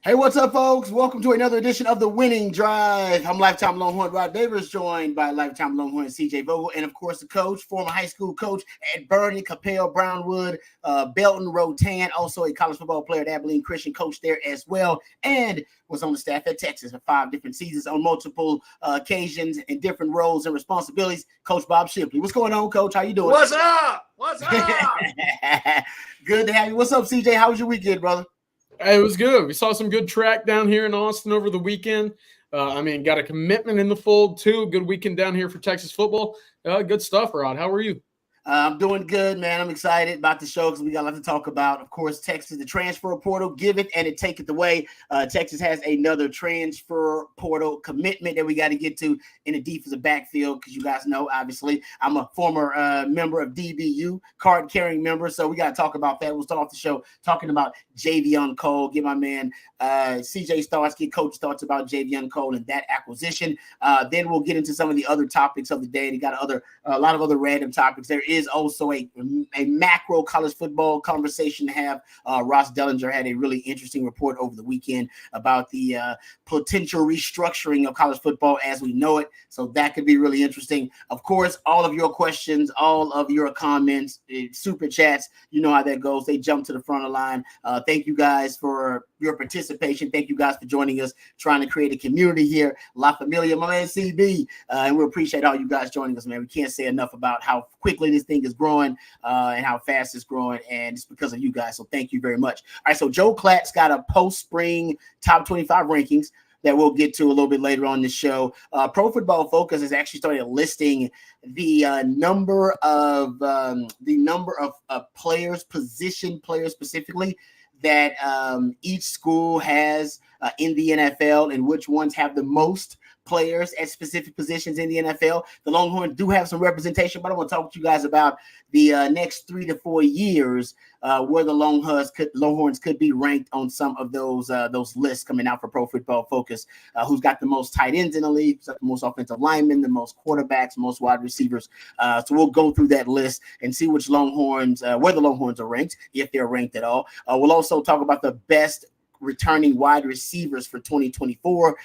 Hey, what's up, folks? Welcome to another edition of The Winning Drive. I'm lifetime Longhorn Rod Davis, joined by lifetime Longhorn CJ Vogel, and of course the coach, former high school coach at Bernie, Capel, Brownwood, Belton, Rotan, also a college football player at Abilene Christian, coach there as well, and was on the staff at Texas for 5 different seasons on multiple occasions and different roles and responsibilities. Coach Bob Shipley. What's going on, Coach? How you doing? What's up? What's up? Good to have you. What's up, CJ? How was your weekend, brother? It was good. We saw some good track down here in Austin over the weekend. Got a commitment in the fold, too. Good weekend down here for Texas football. Good stuff, Rod. How are you? I'm doing good, man. I'm excited about the show because we got a lot to talk about. Of course, Texas, the transfer portal, give it and it take it away. Texas has another transfer portal commitment that we got to get to in the defensive backfield because you guys know, obviously, I'm a former member of DBU, card-carrying member, so we got to talk about that. We'll start off the show talking about Jayvon Cole. Get my man CJ's thoughts, get Coach's thoughts about Jayvon Cole and that acquisition. Then we'll get into some of the other topics of the day. They got a lot of other random topics. There is also a macro college football conversation to have. Ross Dellinger had a really interesting report over the weekend about the potential restructuring of college football as we know it. So that could be really interesting. Of course, all of your questions, all of your comments, super chats, you know how that goes. They jump to the front of the line. Thank you guys for your participation. Thank you guys for joining us, trying to create a community here. La Familia, my man CB. And we appreciate all you guys joining us, man. We can't say enough about how quickly this thing is growing and how fast it's growing. And it's because of you guys. So thank you very much. All right. So Joe Klatt's got a post-spring top 25 rankings that we'll get to a little bit later on the show. Pro Football Focus has actually started listing the number of players, position players specifically, that each school has in the NFL and which ones have the most players at specific positions in the NFL. The Longhorns do have some representation, but I want to talk to you guys about the next 3 to 4 years where the Longhorns could be ranked on some of those lists coming out for Pro Football Focus. Who's got the most tight ends in the league, who's got the most offensive linemen, the most quarterbacks, most wide receivers. So we'll go through that list and see which Longhorns, where the Longhorns are ranked, if they're ranked at all. We'll also talk about the best returning wide receivers for 2024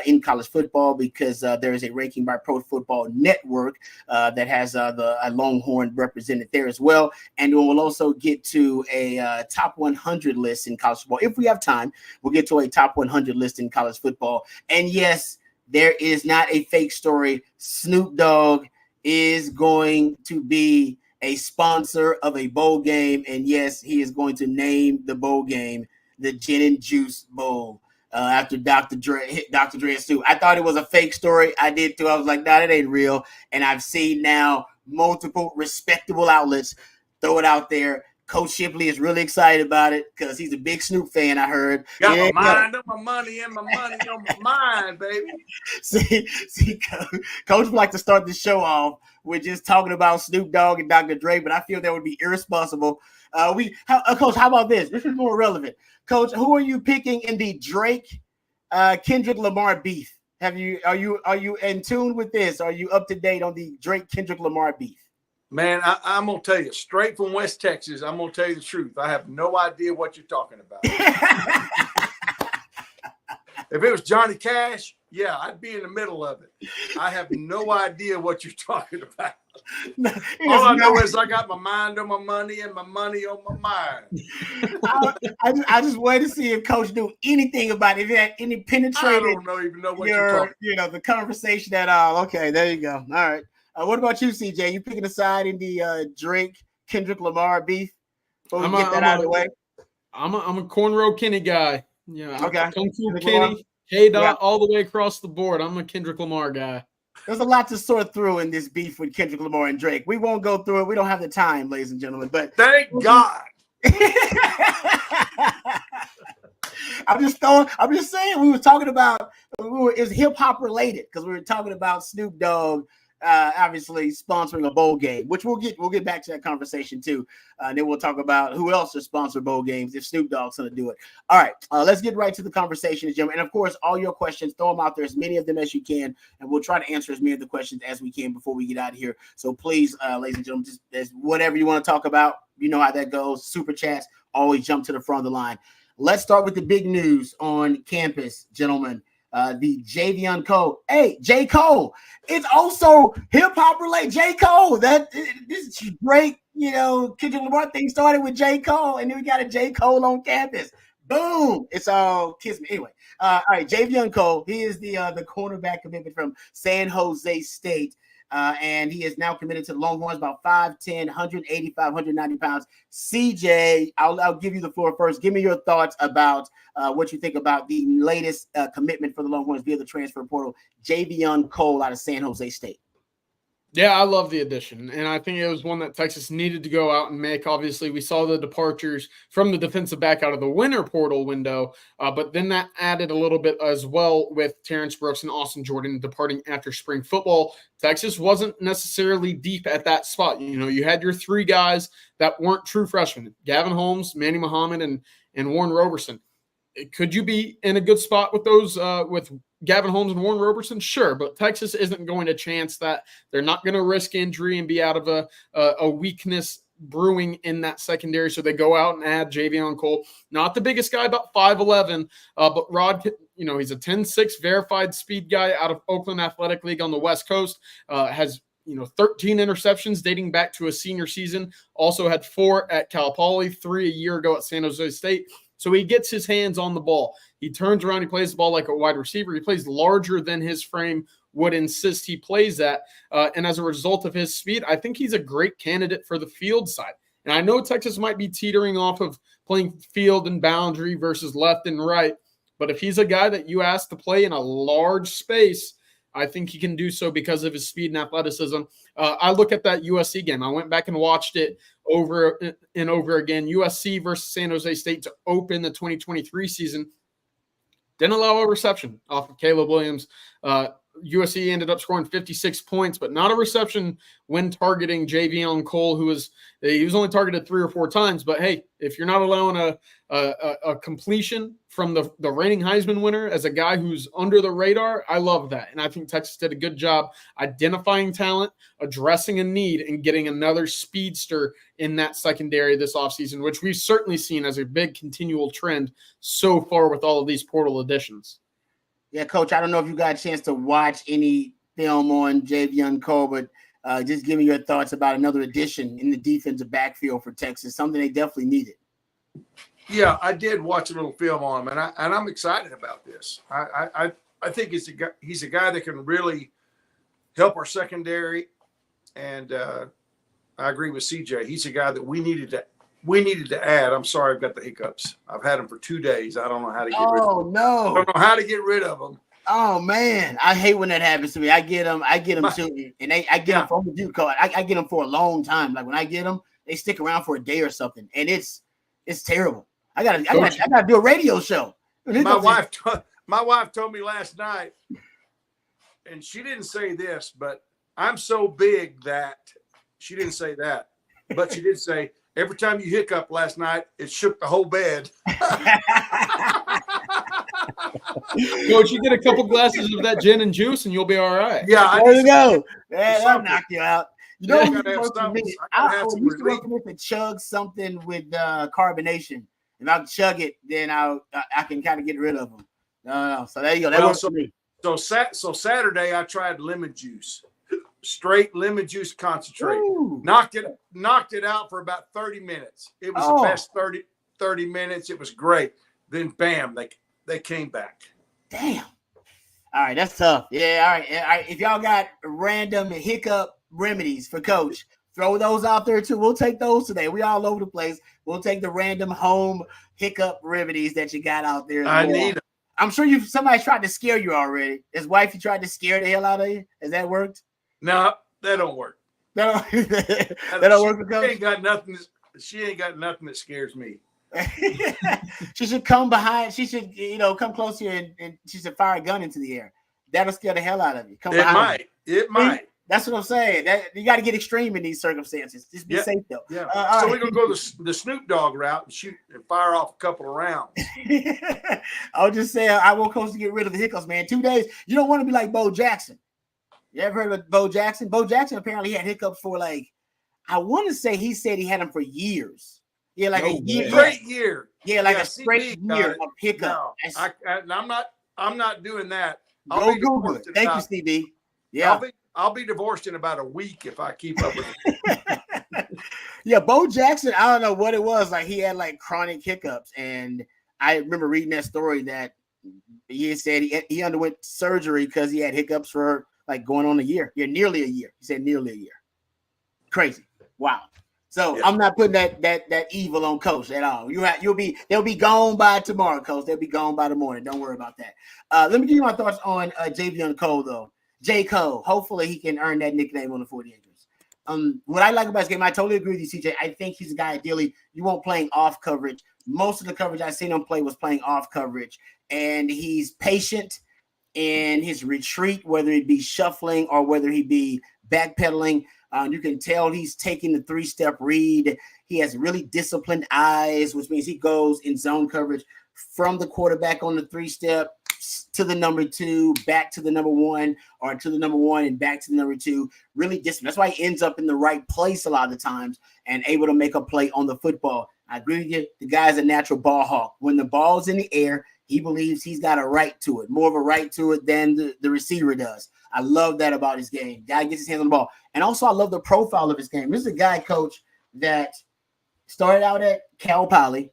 in college football because there is a ranking by Pro Football Network that has a Longhorn represented there as well. And we'll also get to a top 100 list in college football. If we have time, we'll get to a top 100 list in college football. And yes, there is not a fake story. Snoop Dogg is going to be a sponsor of a bowl game. And yes, he is going to name the bowl game the Gin and Juice Bowl after Dr. Dre and Snoop. I thought it was a fake story. I did too. I was like, nah, that ain't real. And I've seen now multiple respectable outlets throw it out there. Coach Shipley is really excited about it because he's a big Snoop fan, I heard. Got my mind on my money and my money on my mind, baby. See, Coach would like to start the show off with just talking about Snoop Dogg and Dr. Dre, but I feel that would be irresponsible. Coach, how about this? This is more relevant. Coach, who are you picking in the Drake Kendrick Lamar beef? Are you in tune with this? Are you up to date on the Drake Kendrick Lamar beef? Man, I'm gonna tell you straight from West Texas. I'm gonna tell you the truth. I have no idea what you're talking about. If it was Johnny Cash, yeah, I'd be in the middle of it. I have no idea what you're talking about. All I know is I got my mind on my money and my money on my mind. I just wait to see if Coach knew anything about it. If he had any penetrated. I don't even know what you're talking. The conversation at all. Okay, there you go. All right. What about you, CJ? You picking a side in the Drake Kendrick Lamar beef? Before we get that out of the way. I'm a cornrow Kenny guy. Yeah. Okay. Kung Fu Kenny, K-Dot, all the way across the board. I'm a Kendrick Lamar guy. There's a lot to sort through in this beef with Kendrick Lamar and Drake. We won't go through it. We don't have the time, ladies and gentlemen. But thank God. I'm just saying we were talking about it was hip hop related because we were talking about Snoop Dogg obviously sponsoring a bowl game, which we'll get back to that conversation too. And then we'll talk about who else should sponsor bowl games if Snoop Dogg's going to do it. All right, let's get right to the conversation, Jim. And of course, all your questions, throw them out there, as many of them as you can, and we'll try to answer as many of the questions as we can before we get out of here. So please, ladies and gentlemen, just whatever you want to talk about, you know how that goes. Super chats, always jump to the front of the line. let's start with the big news on campus, gentlemen. The Jayvon Cole. Hey, J. Cole. It's also hip-hop related. J. Cole. This is great, Kendrick Lamar thing started with J. Cole, and then we got a J. Cole on campus. Boom. It's all kiss me. Anyway, all right, Jayvon Cole. He is the cornerback commitment from San Jose State. And he is now committed to the Longhorns, about 5'10", 185, 190 pounds. CJ, I'll give you the floor first. Give me your thoughts about what you think about the latest commitment for the Longhorns via the transfer portal, Jayvon Cole out of San Jose State. Yeah, I love the addition, and I think it was one that Texas needed to go out and make. Obviously, we saw the departures from the defensive back out of the winter portal window, but then that added a little bit as well with Terrence Brooks and Austin Jordan departing after spring football. Texas wasn't necessarily deep at that spot. You had your three guys that weren't true freshmen, Gavin Holmes, Manny Muhammad, and Warren Roberson. Could you be in a good spot with those, with Gavin Holmes and Warren Roberson? Sure, but Texas isn't going to chance that. They're not going to risk injury and be out of a weakness brewing in that secondary. So they go out and add Jayvon Cole, not the biggest guy, about 5'11", but Rod, he's a 10'6" verified speed guy out of Oakland Athletic League on the West Coast, has 13 interceptions dating back to a senior season, also had 4 at Cal Poly, 3 a year ago at San Jose State. So he gets his hands on the ball. He turns around, he plays the ball like a wide receiver. He plays larger than his frame would insist he plays at. And as a result of his speed, I think he's a great candidate for the field side. And I know Texas might be teetering off of playing field and boundary versus left and right. But if he's a guy that you ask to play in a large space, I think he can do so because of his speed and athleticism. I look at that USC game. I went back and watched it over and over again. USC versus San Jose State to open the 2023 season. Didn't allow a reception off of Caleb Williams. USC ended up scoring 56 points, but not a reception when targeting Jayvon Cole, he was only targeted 3 or 4 times. But hey, if you're not allowing a completion from the reigning Heisman winner as a guy who's under the radar, I love that. And I think Texas did a good job identifying talent, addressing a need, and getting another speedster in that secondary this offseason, which we've certainly seen as a big continual trend so far with all of these portal additions. Yeah, Coach, I don't know if you got a chance to watch any film on Jayvon Cole, but just give me your thoughts about another addition in the defensive backfield for Texas, something they definitely needed. Yeah, I did watch a little film on him, and I'm excited about this. I think he's a guy that can really help our secondary, and I agree with CJ. He's a guy that we needed to add. I'm sorry, I've got the hiccups. I've had them for 2 days. I don't know how to get rid of them. Oh, no. I don't know how to get rid of them. Oh, man. I hate when that happens to me. I get them too. And I get them for I get them for a long time. Like when I get them, they stick around for a day or something. And it's terrible. I gotta do a radio show. My wife told me last night, and she didn't say this, but I'm so big that she didn't say that, but she did say, every time you hiccup last night, it shook the whole bed. Coach, you get a couple glasses of that gin and juice, and you'll be all right. Yeah, there you go. That'll knock you out. You know, I used to recommend to chug something with carbonation. If I chug it, then I can kind of get rid of them. No. So there you go. That works for me. So Saturday I tried lemon juice. Straight lemon juice concentrate. Ooh. Knocked it out for about 30 minutes. It was the best 30 minutes. It was great. Then bam, they came back. Damn. All right, that's tough. Yeah, all right. If y'all got random hiccup remedies for Coach, throw those out there too. We'll take those today. We all over the place. We'll take the random home hiccup remedies that you got out there. I need them. I'm sure somebody tried to scare you already. His wife, you tried to scare the hell out of you. Has that worked? No, that don't work. That don't work for Coach? She ain't got nothing that scares me. She should come behind. She should, come close here and she should fire a gun into the air. That'll scare the hell out of you. It might. That's what I'm saying. That you got to get extreme in these circumstances. Just be safe though. Yeah. So we're gonna go the Snoop Dogg route and shoot and fire off a couple of rounds. I was just saying I want Coach to get rid of the hiccups, man. 2 days. You don't want to be like Bo Jackson. You ever heard of Bo Jackson? Bo Jackson apparently had hiccups for I want to say he said he had them for years. Yeah, like a year. Straight year. Yeah, like a straight year of hiccup. No, I'm not doing that. Go Google it. Thank you, CB. Yeah. I'll be divorced in about a week if I keep up with it. Yeah, Bo Jackson, I don't know what it was. Like he had like chronic hiccups. And I remember reading that story that he said he underwent surgery because he had hiccups for like going on a year. Yeah, nearly a year. He said nearly a year. Crazy. Wow. So I'm not putting that evil on Coach at all. They'll be gone by tomorrow, Coach. They'll be gone by the morning. Don't worry about that. Let me give you my thoughts on Jayvon Cole though. J. Cole. Hopefully he can earn that nickname on the 40 acres. What I like about his game, I totally agree with you, CJ. I think he's a guy ideally you won't playing off coverage. Most of the coverage I've seen him play was playing off coverage, and he's patient in his retreat, whether it be shuffling or whether he be backpedaling. You can tell he's taking the 3-step read. He has really disciplined eyes, which means he goes in zone coverage from the quarterback on the 3-step to the number 2, back to the number 1, or to the number 1 and back to the number 2. Really disciplined. That's why he ends up in the right place a lot of the times and able to make a play on the football. I agree with you. The guy's a natural ball hawk. When the ball's in the air, he believes he's got a right to it, more of a right to it than the receiver does. I love that about his game. Guy gets his hands on the ball. And also I love the profile of his game. This is a guy, Coach, that started out at Cal Poly,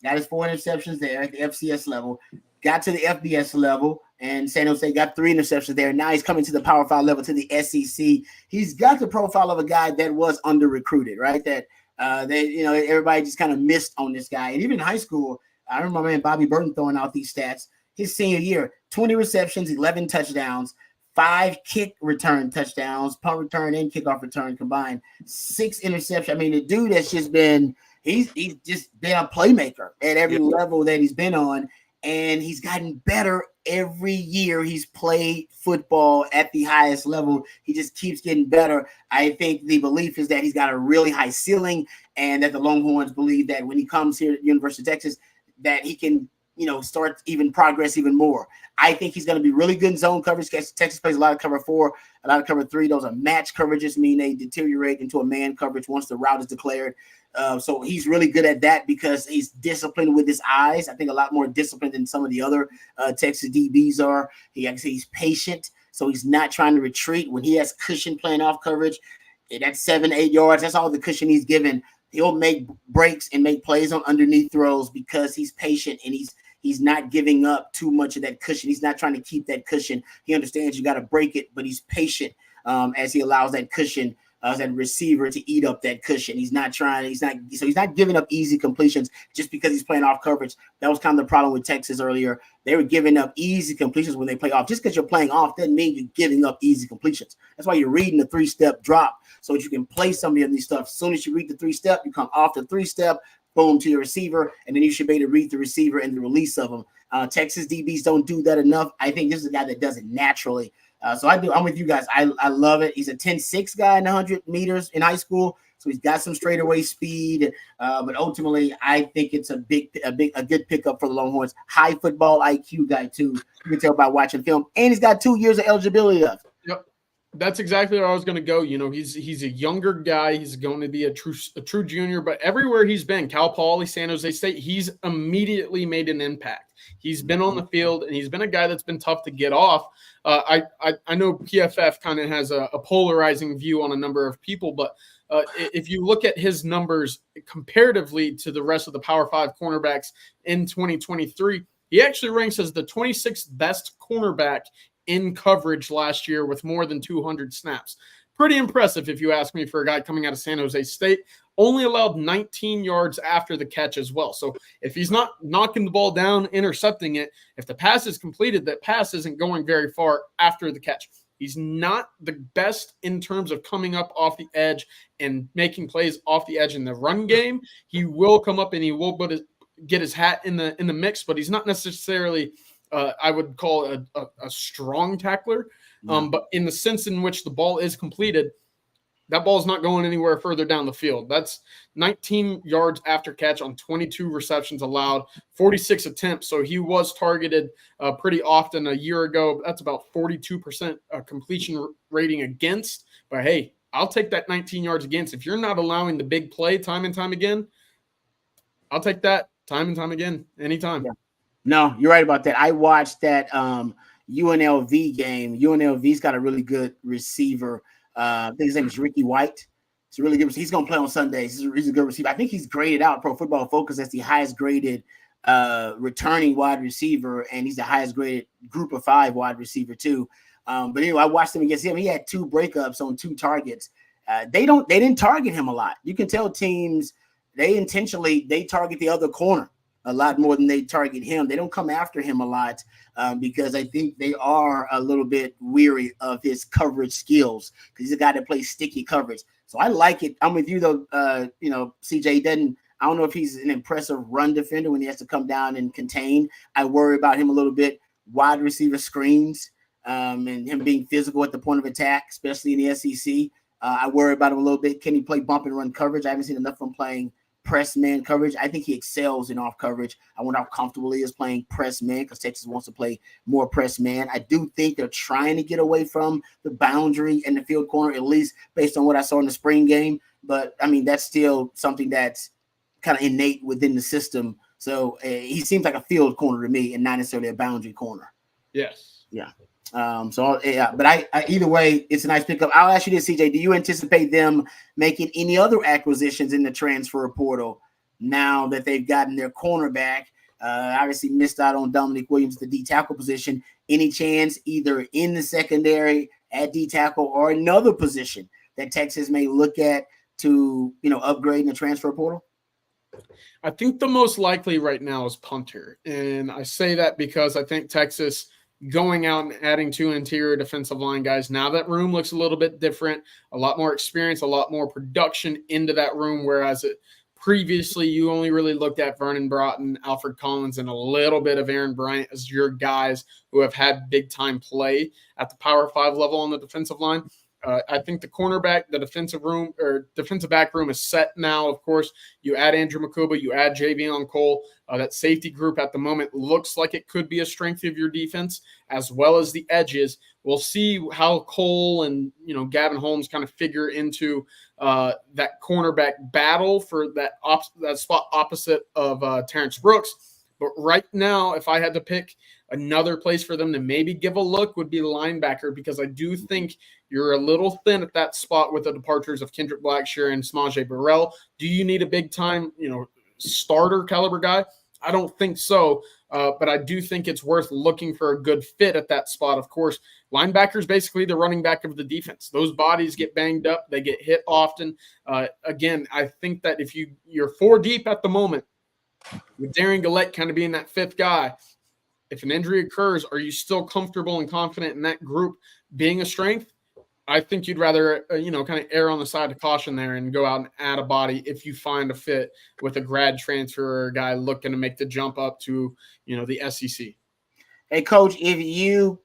got his 4 interceptions there at the FCS level, got to the FBS level, and San Jose got 3 interceptions there. Now he's coming to the Power 5 level, to the SEC. He's got the profile of a guy that was under-recruited, right? That everybody just kind of missed on this guy. And even in high school, I remember my man Bobby Burton throwing out these stats. His senior year, 20 receptions, 11 touchdowns, 5 kick return touchdowns, punt return and kickoff return combined, 6 interceptions. I mean, the dude has just been he's just been a playmaker at every level that he's been on, and he's gotten better every year he's played football at the highest level. He just keeps getting better. I think the belief is that he's got a really high ceiling, and that the Longhorns believe that when he comes here at the University of Texas, that he can start progress even more. I think he's going to be really good in zone coverage. Texas plays a lot of cover 4, a lot of cover 3. Those are match coverages, mean they deteriorate into a man coverage once the route is declared. So he's really good at that because he's disciplined with his eyes. I think a lot more disciplined than some of the other Texas DBs are. He's patient, so he's not trying to retreat. When he has cushion playing off coverage, that's 7-8 yards. That's all the cushion he's given. He'll make breaks and make plays on underneath throws because he's patient and he's not giving up too much of that cushion. He's not trying to keep that cushion. He understands you got to break it, but he's patient as he allows that cushion, that receiver to eat up that cushion. He's not giving up easy completions just because he's playing off coverage. That was kind of the problem with Texas earlier. They were giving up easy completions when they play off. Just because you're playing off doesn't mean you're giving up easy completions. That's why you're reading the 3-step drop so that you can play some of these stuff. As soon as you read the 3-step, you come off the 3-step, boom, to your receiver, and then you should be able to read the receiver and the release of them. Texas DBs don't do that enough. I think this is a guy that does it naturally. So I'm with you guys. I love it. He's a 10.6 guy in 100 meters in high school, so he's got some straightaway speed. But ultimately, I think it's a good pickup for the Longhorns. High football IQ guy too. You can tell by watching film, and he's got 2 years of eligibility left. Yep. That's exactly where I was going to go. He's a younger guy. He's going to be a true junior, but everywhere he's been, Cal Poly, San Jose State, he's immediately made an impact. He's been on the field, and he's been a guy that's been tough to get off. I know PFF kind of has a polarizing view on a number of people, but if you look at his numbers comparatively to the rest of the Power 5 cornerbacks in 2023, he actually ranks as the 26th best cornerback in coverage last year with more than 200 snaps. Pretty impressive, if you ask me, for a guy coming out of San Jose State. Only allowed 19 yards after the catch as well. So if he's not knocking the ball down, intercepting it, if the pass is completed, that pass isn't going very far after the catch. He's not the best in terms of coming up off the edge and making plays off the edge in the run game. He will come up and he will get his hat in the mix, but he's not necessarily I would call a strong tackler. But in the sense in which the ball is completed, that ball is not going anywhere further down the field. That's 19 yards after catch on 22 receptions allowed, 46 attempts. So he was targeted pretty often a year ago. That's about 42% completion rating against. But, hey, I'll take that 19 yards against. If you're not allowing the big play time and time again, I'll take that time and time again, anytime. Yeah. No, you're right about that. I watched that UNLV game. UNLV's got a really good receiver. I think his name is Ricky White. It's a really good. He's going to play on Sundays. He's a good receiver. I think he's graded out Pro Football Focus as the highest graded returning wide receiver, and he's the highest graded Group of 5 wide receiver too. But anyway, I watched him against him. He had 2 breakups on 2 targets. They didn't target him a lot. You can tell teams they target the other corner a lot more than they target him. They don't come after him a lot because I think they are a little bit weary of his coverage skills because he's a guy that plays sticky coverage. So I like it. I'm with you though. CJ I don't know if he's an impressive run defender when he has to come down and contain. I worry about him a little bit. Wide receiver screens and him being physical at the point of attack, especially in the SEC. I worry about him a little bit. Can he play bump and run coverage? I haven't seen enough of him playing press man coverage. I think he excels in off coverage. I wonder how comfortable he is playing press man because Texas wants to play more press man. I do think they're trying to get away from the boundary and the field corner, at least based on what I saw in the spring game. But I mean, that's still something that's kind of innate within the system. So he seems like a field corner to me and not necessarily a boundary corner. Yes. Yeah. But I either way, it's a nice pickup. I'll ask you this, CJ. Do you anticipate them making any other acquisitions in the transfer portal now that they've gotten their cornerback? Obviously missed out on Dominic Williams, the D tackle position. Any chance either in the secondary at D tackle or another position that Texas may look at to, upgrade in the transfer portal? I think the most likely right now is punter. And I say that because I think Texas going out and adding 2 interior defensive line guys, now that room looks a little bit different, a lot more experience, a lot more production into that room, whereas previously you only really looked at Vernon Broughton, Alfred Collins, and a little bit of Aaron Bryant as your guys who have had big-time play at the Power 5 level on the defensive line. I think the cornerback, the defensive back room is set now. Of course, you add Andrew Makuba, you add Jayvon Cole. That safety group at the moment looks like it could be a strength of your defense, as well as the edges. We'll see how Cole and Gavin Holmes kind of figure into that cornerback battle for that spot opposite of Terrence Brooks. But right now, if I had to pick another place for them to maybe give a look, would be linebacker, because I do think you're a little thin at that spot with the departures of Kendrick Blackshear and Samaje Burrell. Do you need a big-time, starter caliber guy? I don't think so, but I do think it's worth looking for a good fit at that spot. Of course, linebackers basically the running back of the defense. Those bodies get banged up. They get hit often. Again, I think that if you're 4 deep at the moment, with Darian Gillette kind of being that 5th guy, if an injury occurs, are you still comfortable and confident in that group being a strength? I think you'd rather, kind of err on the side of caution there and go out and add a body if you find a fit with a grad transfer or a guy looking to make the jump up to, the SEC. Hey, Coach, if you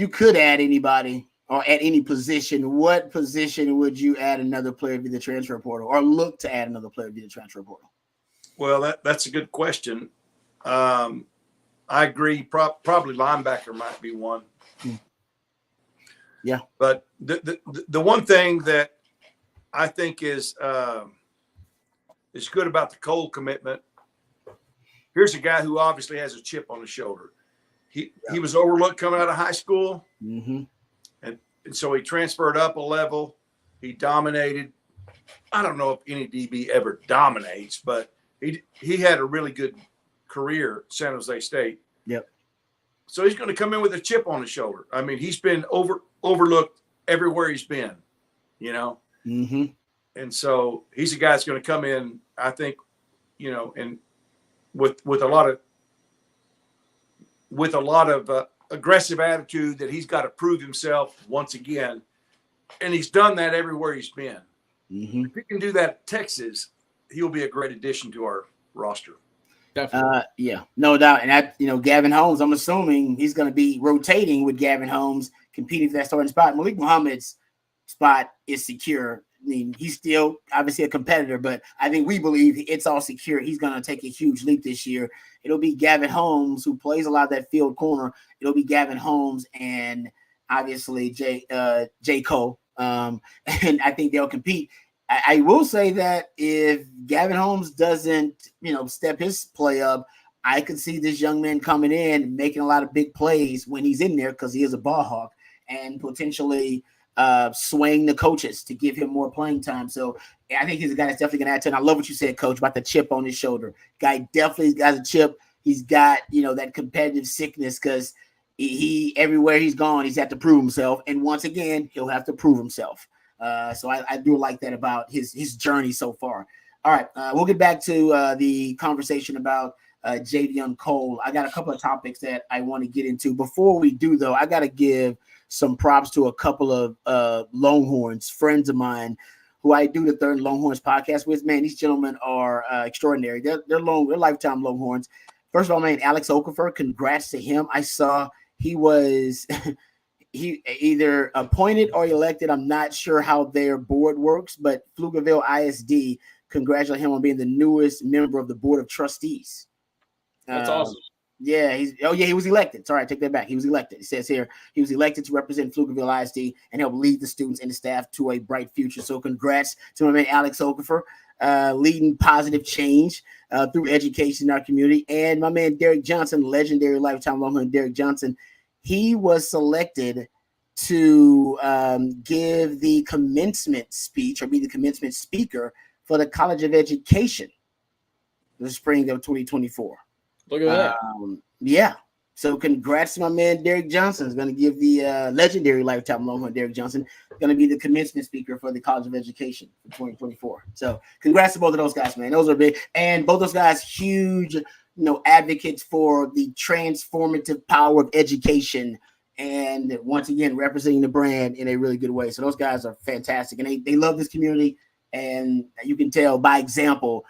could add anybody or at any position, what position would you add another player via the transfer portal or look to add another player via the transfer portal? Well, that's a good question. I agree. Probably linebacker might be one. Yeah. But the one thing that I think is good about the Cole commitment, here's a guy who obviously has a chip on his shoulder. He was overlooked coming out of high school. Mm-hmm. And so he transferred up a level. He dominated. I don't know if any DB ever dominates, but he had a really good career at San Jose State. Yep. So he's going to come in with a chip on his shoulder. I mean, he's been overlooked everywhere he's been, Mm-hmm. And so he's a guy that's going to come in, I think, and with a lot of aggressive attitude that he's got to prove himself once again. And he's done that everywhere he's been. Mm-hmm. If he can do that at Texas, he'll be a great addition to our roster. Definitely. Yeah, no doubt. And that, Gavin Holmes, I'm assuming he's going to be rotating with Gavin Holmes, competing for that starting spot. Malik Muhammad's spot is secure. I mean, he's still obviously a competitor, but I think we believe it's all secure. He's going to take a huge leap this year. It'll be Gavin Holmes, who plays a lot of that field corner. It'll be Gavin Holmes and obviously J. Cole. And I think they'll compete. I will say that if Gavin Holmes doesn't, step his play up, I could see this young man coming in, making a lot of big plays when he's in there because he is a ball hawk and potentially swaying the coaches to give him more playing time. So I think he's a guy that's definitely going to add to it. I love what you said, Coach, about the chip on his shoulder. Guy definitely got a chip. He's got, that competitive sickness because he everywhere he's gone, he's had to prove himself. And once again, he'll have to prove himself. So I do like that about his journey so far. All right, we'll get back to the conversation about Jayvon Cole. I got a couple of topics that I want to get into. Before we do, though, I got to give some props to a couple of Longhorns, friends of mine, who I do the Third Longhorns podcast with. Man, these gentlemen are extraordinary. They're lifetime Longhorns. First of all, man, Alex Okafor, congrats to him. I saw he was he either appointed or elected. I'm not sure how their board works, but Pflugerville ISD congratulate him on being the newest member of the board of trustees. That's awesome. Yeah, he was elected. Sorry, I take that back. He was elected. It says here he was elected to represent Pflugerville ISD and help lead the students and the staff to a bright future. So congrats to my man Alex Okafor, leading positive change through education in our community. And my man Derek Johnson, legendary lifetime Longhorn Derek Johnson, he was selected to give the commencement speech or be the commencement speaker for the College of Education the spring of 2024. Look at that. Yeah. So congrats to my man Derek Johnson. Is going to give the legendary lifetime Longhorn Derek Johnson going to be the commencement speaker for the College of Education for 2024. So congrats to both of those guys, man. Those are big. And both those guys, huge, advocates for the transformative power of education. And once again, representing the brand in a really good way. So those guys are fantastic. And they love this community. And you can tell by example,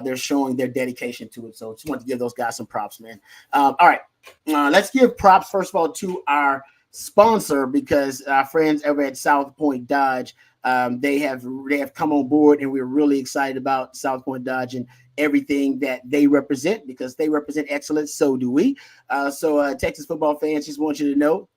they're showing their dedication to it. So just want to give those guys some props, man. All right. Let's give props, first of all, to our sponsor, because our friends over at South Point Dodge, they have come on board, and we're really excited about South Point Dodge and everything that they represent, because they represent excellence. So do we. So Texas football fans, just want you to know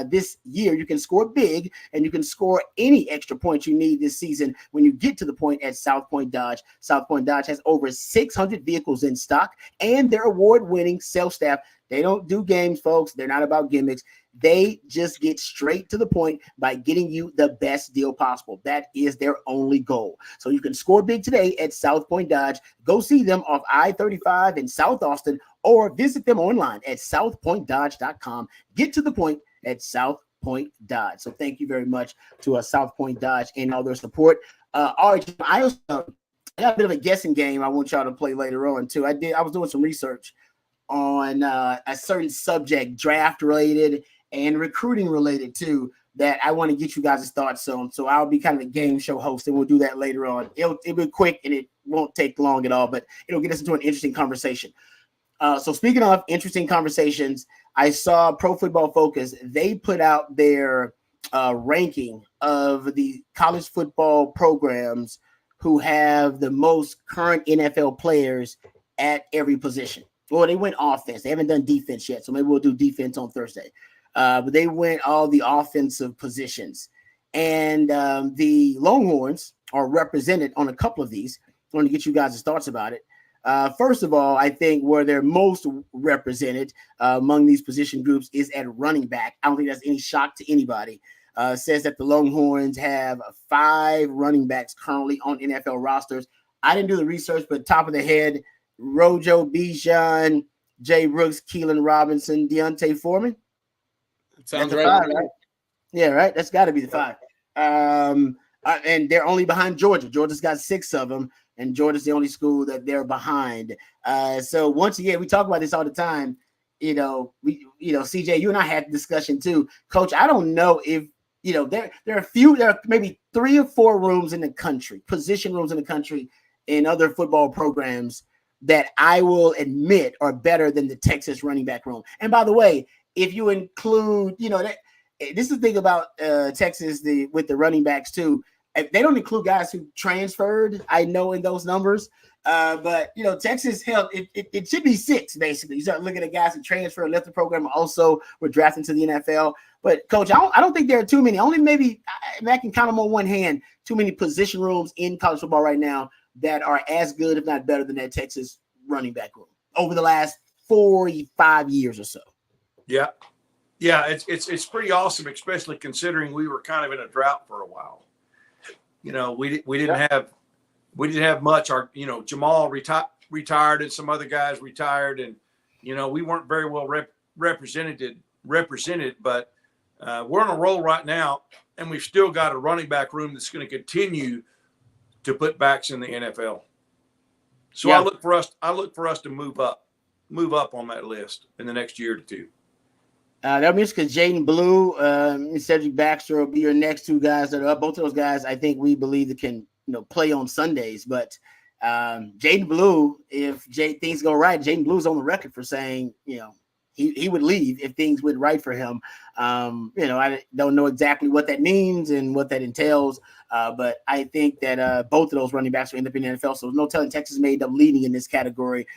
this year you can score big, and you can score any extra points you need this season when you get to the point at South Point Dodge. South Point Dodge has over 600 vehicles in stock, and their award-winning sales staff. They don't do games, folks. They're not about gimmicks. They just get straight to the point by getting you the best deal possible. That is their only goal. So you can score big today at South Point Dodge. Go see them off I-35 in South Austin, or visit them online at southpointdodge.com. Get to the point at South Point Dodge. So thank you very much to South Point Dodge and all their support. All right, I got a bit of a guessing game I want y'all to play later on too. I was doing some research on a certain subject, draft related and recruiting related too, that I want to get you guys' thoughts on. So I'll be kind of a game show host, and we'll do that later on. It'll be quick and it won't take long at all, but it'll get us into an interesting conversation. So speaking of interesting conversations, I saw Pro Football Focus. They put out their ranking of the college football programs who have the most current NFL players at every position. Well, they went offense. They haven't done defense yet, so maybe we'll do defense on Thursday. But they went all the offensive positions. And the Longhorns are represented on a couple of these. I want to get you guys' thoughts about it. First of all, I think where they're most represented among these position groups is at running back. I don't think that's any shock to anybody. Says that the Longhorns have 5 running backs currently on NFL rosters. I didn't do the research, but top of the head, Rojo, Bijan, Jay Brooks, Keelan Robinson, Deontay Foreman. Sounds right. 5, right? Yeah, right. That's got to be the 5. And they're only behind Georgia. Georgia's got 6 of them, and Georgia's the only school that they're behind. So once again, we talk about this all the time. CJ, you and I had the discussion too, Coach. I don't know if there are maybe 3 or 4 rooms in the country, position rooms in the country, in other football programs that I will admit are better than the Texas running back room. And by the way, if you include, this is the thing about Texas with the running backs too. they don't include guys who transferred, I know, in those numbers. But Texas held it should be 6 basically. You start looking at guys who transfer, left the program, also were drafted to the NFL. But Coach, I don't think there are too many. Only maybe I can count them on one hand. Too many position rooms in college football right now that are as good, if not better, than that Texas running back room over the last 45 years or so. Yeah, it's pretty awesome, especially considering we were kind of in a drought for a while. We didn't have much. Our Jamal retired and some other guys retired, and we weren't very well represented. But we're on a roll right now, and we've still got a running back room that's going to continue to put backs in the NFL. So I look for us to move up on that list in the next year or two. That means because Jaden Blue and Cedric Baxter will be your next 2 guys that are up. Both of those guys, I think we believe that can play on Sundays. But Jaden Blue, if things go right, Jaden Blue's on the record for saying he would leave if things went right for him. I don't know exactly what that means and what that entails, but I think that both of those running backs will end up in the NFL. So there's no telling Texas may end up leading in this category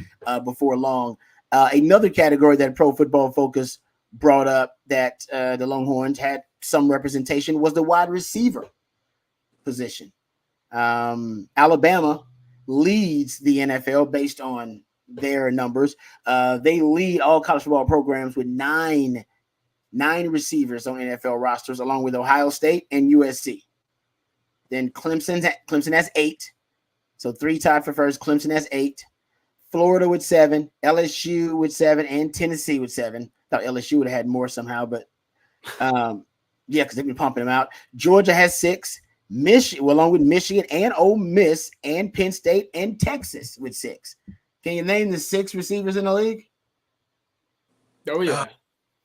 before long. Another category that Pro Football Focus brought up that the Longhorns had some representation was the wide receiver position. Alabama leads the NFL based on their numbers. They lead all college football programs with nine receivers on NFL rosters, along with Ohio State and USC. Then Clemson has 8. So 3 tied for first. Clemson has 8. Florida with 7, LSU with 7, and Tennessee with 7. Thought LSU would have had more somehow, but because they've been pumping them out. Georgia has 6. Along with Michigan and Ole Miss and Penn State and Texas with 6. Can you name the 6 receivers in the league? Oh yeah,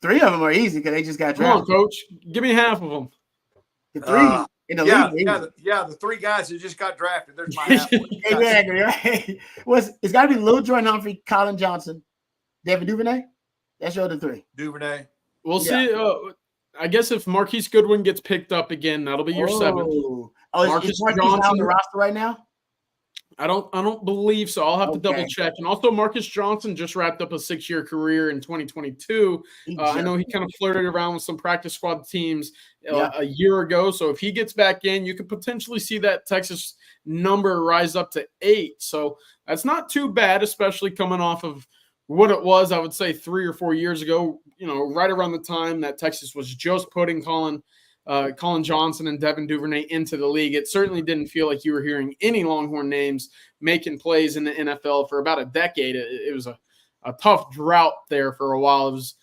3 of them are easy because they just got drafted. Come on, Coach, give me half of them. The 3 in the league. The 3 guys who just got drafted. There's my half. Exactly right. It's got to be Lil Jordan Humphrey, Colin Johnson, Devin Duvernay. That's your other 3. Duvernay. We'll see. I guess if Marquise Goodwin gets picked up again, that'll be your 7th. Is Marquise Johnson on the roster right now? I don't believe so. I'll have to double check. And also, Marcus Johnson just wrapped up a 6-year career in 2022. I know he kind of flirted around with some practice squad teams a year ago. So if he gets back in, you could potentially see that Texas number rise up to 8. So that's not too bad, especially coming off of what it was, I would say 3 or 4 years ago, right around the time that Texas was just putting Colin Johnson and Devin Duvernay into the league. It certainly didn't feel like you were hearing any Longhorn names making plays in the NFL for about a decade. It was a tough drought there for a while. It was,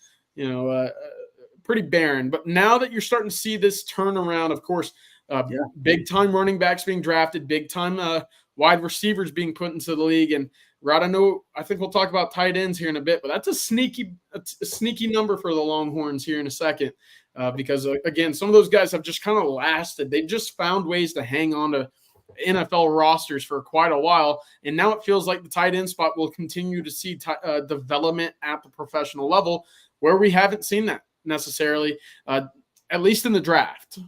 pretty barren. But now that you're starting to see this turnaround, of course, big-time running backs being drafted, big-time wide receivers being put into the league. And Rod, I think we'll talk about tight ends here in a bit, but that's a sneaky number for the Longhorns here in a second. Because, again, some of those guys have just kind of lasted. They've just found ways to hang on to NFL rosters for quite a while. And now it feels like the tight end spot will continue to see development at the professional level where we haven't seen that necessarily, at least in the draft.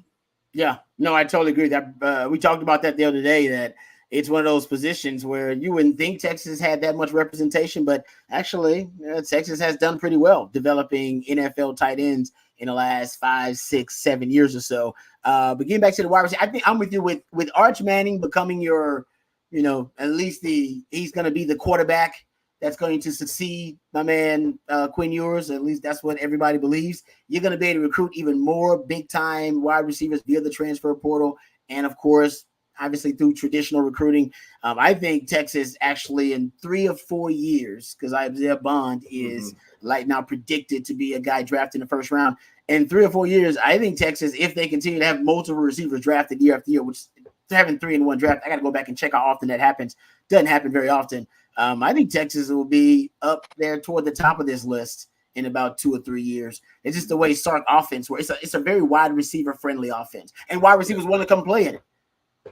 Yeah, no, I totally agree. That we talked about that the other day, that it's one of those positions where you wouldn't think Texas had that much representation, but actually Texas has done pretty well developing NFL tight ends in the last 5, 6, 7 years or so. But getting back to the wide receiver, I think I'm with you with Arch Manning becoming your, at least he's going to be the quarterback that's going to succeed my man Quinn Ewers. At least that's what everybody believes. You're going to be able to recruit even more big-time wide receivers via the transfer portal, and of course, obviously through traditional recruiting. I think Texas actually in 3 or 4 years, because Isaiah Bond is like now predicted to be a guy drafted in the first round. In 3 or 4 years, I think Texas, if they continue to have multiple receivers drafted year after year, which having 3 in one draft, I got to go back and check how often that happens. Doesn't happen very often. I think Texas will be up there toward the top of this list in about 2 or 3 years. It's just the way Sark offense works. It's a very wide receiver friendly offense, and wide receivers want to come play in it.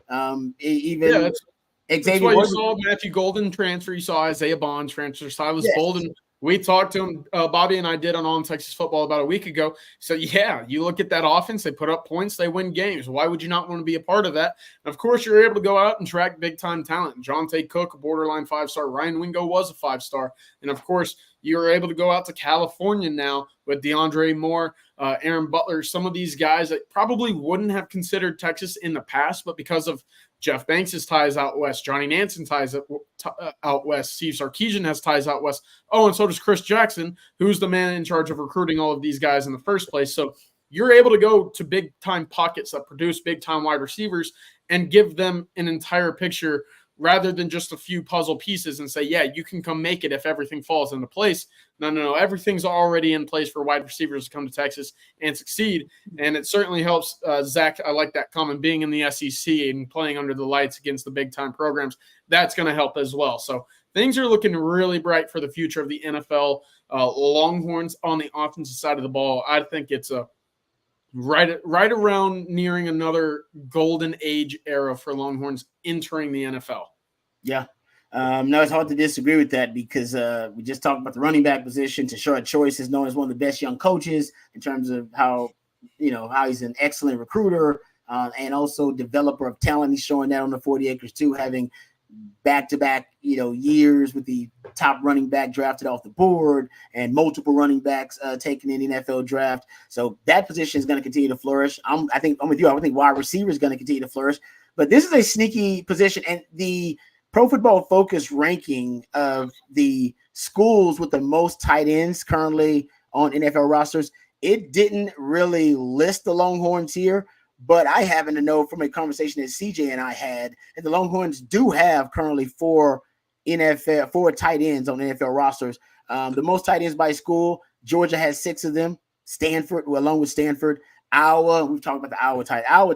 That's why you saw Matthew Golden transfer. You saw Isaiah Bond transfer. Silas Bolden We talked to him, Bobby and I did on Texas Football about a week ago. So, yeah, you look at that offense, they put up points, they win games. Why would you not want to be a part of that? And of course, you're able to go out and track big-time talent. Jonte Cook, a borderline 5-star. Ryan Wingo was a 5-star. And, of course, you're able to go out to California now with DeAndre Moore, Aaron Butler, some of these guys that probably wouldn't have considered Texas in the past, but because of Jeff Banks' ties out west, Johnny Nansen ties out west, Steve Sarkisian has ties out west. Oh, and so does Chris Jackson, who's the man in charge of recruiting all of these guys in the first place. So you're able to go to big-time pockets that produce big-time wide receivers and give them an entire picture rather than just a few puzzle pieces and say, yeah, you can come make it if everything falls into place. No. Everything's already in place for wide receivers to come to Texas and succeed. And it certainly helps, Zach, I like that comment, being in the SEC and playing under the lights against the big-time programs. That's going to help as well. So things are looking really bright for the future of the NFL. Longhorns on the offensive side of the ball, I think it's a right around nearing another golden age era for Longhorns entering the NFL. Yeah. No, it's hard to disagree with that because we just talked about the running back position. Tashard Choice is known as one of the best young coaches in terms of how he's an excellent recruiter and also developer of talent. He's showing that on the 40 acres too, having back-to-back, years with the top running back drafted off the board and multiple running backs taken in the NFL draft. So that position is going to continue to flourish. I'm with you. I think wide receiver is going to continue to flourish. But this is a sneaky position. And the Pro Football Focus ranking of the schools with the most tight ends currently on NFL rosters, it didn't really list the Longhorns here. But I happen to know from a conversation that CJ and I had that the Longhorns do have currently four tight ends on NFL rosters. The most tight ends by school, Georgia has 6 of them. Stanford, along with Stanford. Iowa, we've talked about the Iowa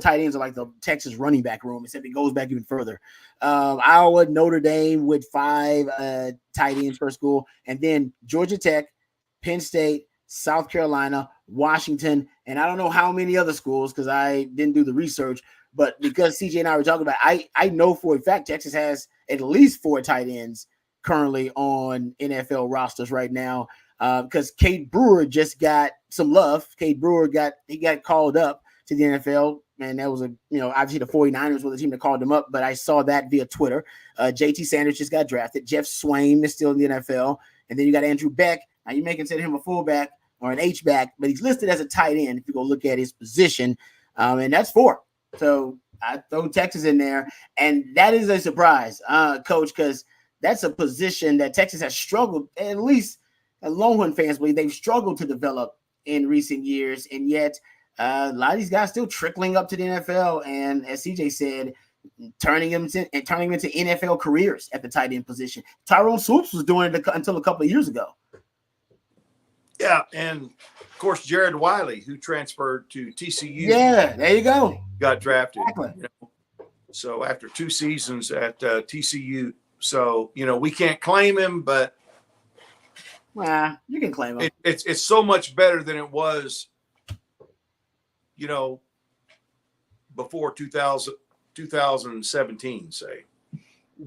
tight ends are like the Texas running back room, except it goes back even further. Iowa, Notre Dame with 5 tight ends per school. And then Georgia Tech, Penn State, South Carolina, Washington, and I don't know how many other schools because I didn't do the research, but because CJ and I were talking about it, I know for a fact Texas has at least 4 tight ends currently on NFL rosters right now because Cade Brewer just got some love. Cade Brewer got called up to the NFL, and that was obviously the 49ers were the team that called him up, but I saw that via Twitter. JT Sanders just got drafted. Jeff Swain is still in the NFL, and then you got Andrew Beck. Now you may consider him a fullback or an H-back, but he's listed as a tight end if you go look at his position, and that's 4. So I throw Texas in there, and that is a surprise, Coach, because that's a position that Texas has struggled, at least Longhorn fans believe they've struggled to develop in recent years, and yet a lot of these guys still trickling up to the NFL, and as CJ said, turning them into NFL careers at the tight end position. Tyrone Swoops was doing it until a couple of years ago. Yeah, and of course Jared Wiley, who transferred to TCU. Yeah, there you go. Got drafted. Exactly. So after 2 seasons at TCU, so we can't claim him, but you can claim him. It's so much better than it was, before 2017, say.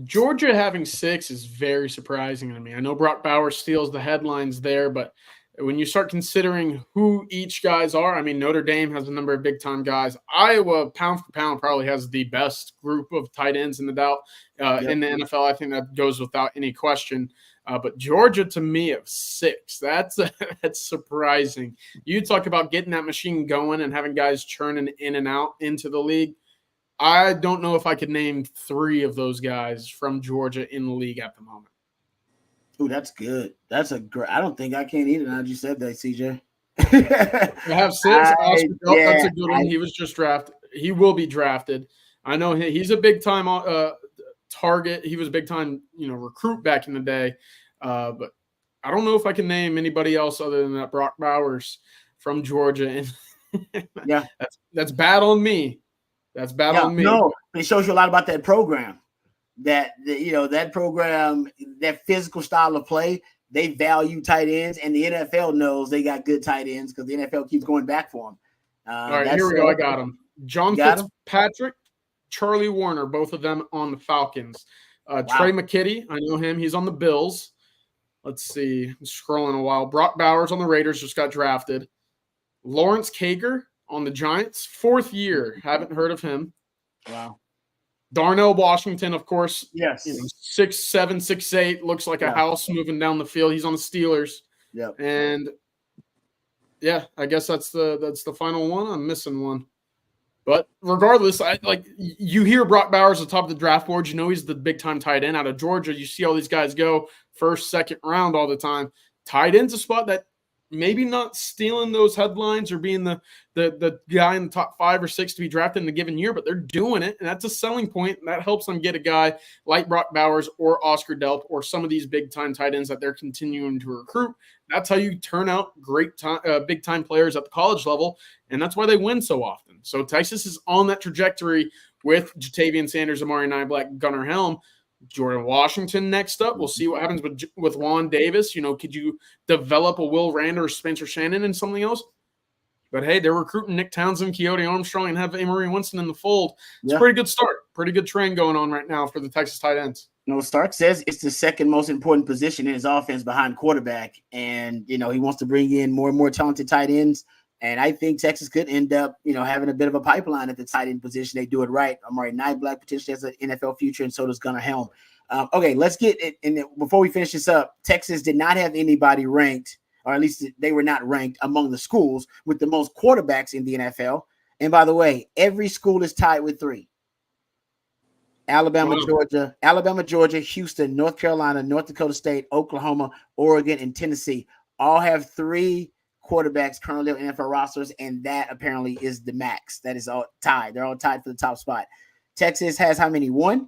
Georgia having 6 is very surprising to me. I know Brock Bowers steals the headlines there, but when you start considering who each guys are, I mean, Notre Dame has a number of big-time guys. Iowa, pound for pound, probably has the best group of tight ends in the in the NFL. I think that goes without any question. But Georgia, to me, of 6, that's surprising. You talk about getting that machine going and having guys churning in and out into the league. I don't know if I could name 3 of those guys from Georgia in the league at the moment. Ooh, that's good. That's a great. I don't think I can either. Now you said that, CJ. I have 6. That's a good one. He was just drafted. He will be drafted. I know he's a big time target. He was a big time recruit back in the day. But I don't know if I can name anybody else other than that Brock Bowers from Georgia. And yeah, that's bad on me. That's bad on me. No, it shows you a lot about that program. That program, that physical style of play, they value tight ends, and the NFL knows they got good tight ends because the NFL keeps going back for them. All right, here we go. I got him. John Fitzpatrick, Charlie Warner, both of them on the Falcons. Trey McKitty, I know him. He's on the Bills. Let's see. I'm scrolling a while. Brock Bowers on the Raiders just got drafted. Lawrence Kager on the Giants, 4th year. Haven't heard of him. Wow. Darnell Washington, of course. Yes. 6'7", 6'8", looks like a house moving down the field. He's on the Steelers. Yep. And yeah, I guess that's the final one. I'm missing one. But regardless, you hear Brock Bowers at the top of the draft board. You know he's the big-time tight end out of Georgia. You see all these guys go first, second round all the time. Tight end's a spot that maybe not stealing those headlines or being the guy in the top 5 or 6 to be drafted in a given year, but they're doing it, and that's a selling point. And that helps them get a guy like Brock Bowers or Oscar Delp or some of these big-time tight ends that they're continuing to recruit. That's how you turn out great big-time players at the college level, and that's why they win so often. So Texas is on that trajectory with Jatavian Sanders, Amari Niblack, Gunnar Helm. Jordan Washington next up. We'll see what happens with Juan Davis. Could you develop a Will Rand or Spencer Shannon and something else? But hey, they're recruiting Nick Townsend, Keone Armstrong, and have Amory Winston in the fold. It's a pretty good start. Pretty good trend going on right now for the Texas tight ends. Stark says it's the second most important position in his offense behind quarterback. And, he wants to bring in more and more talented tight ends. And I think Texas could end up, having a bit of a pipeline at the tight end position. They do it right. Amari Niblack potentially has an NFL future, and so does Gunnar Helm. Okay, let's get it. And before we finish this up, Texas did not have anybody ranked, or at least they were not ranked among the schools with the most quarterbacks in the NFL. And by the way, every school is tied with 3. Alabama, Georgia, Houston, North Carolina, North Dakota State, Oklahoma, Oregon, and Tennessee all have 3 quarterbacks currently on NFL rosters, and that apparently is the max. That is all tied. They're all tied for the top spot. Texas has how many? 1?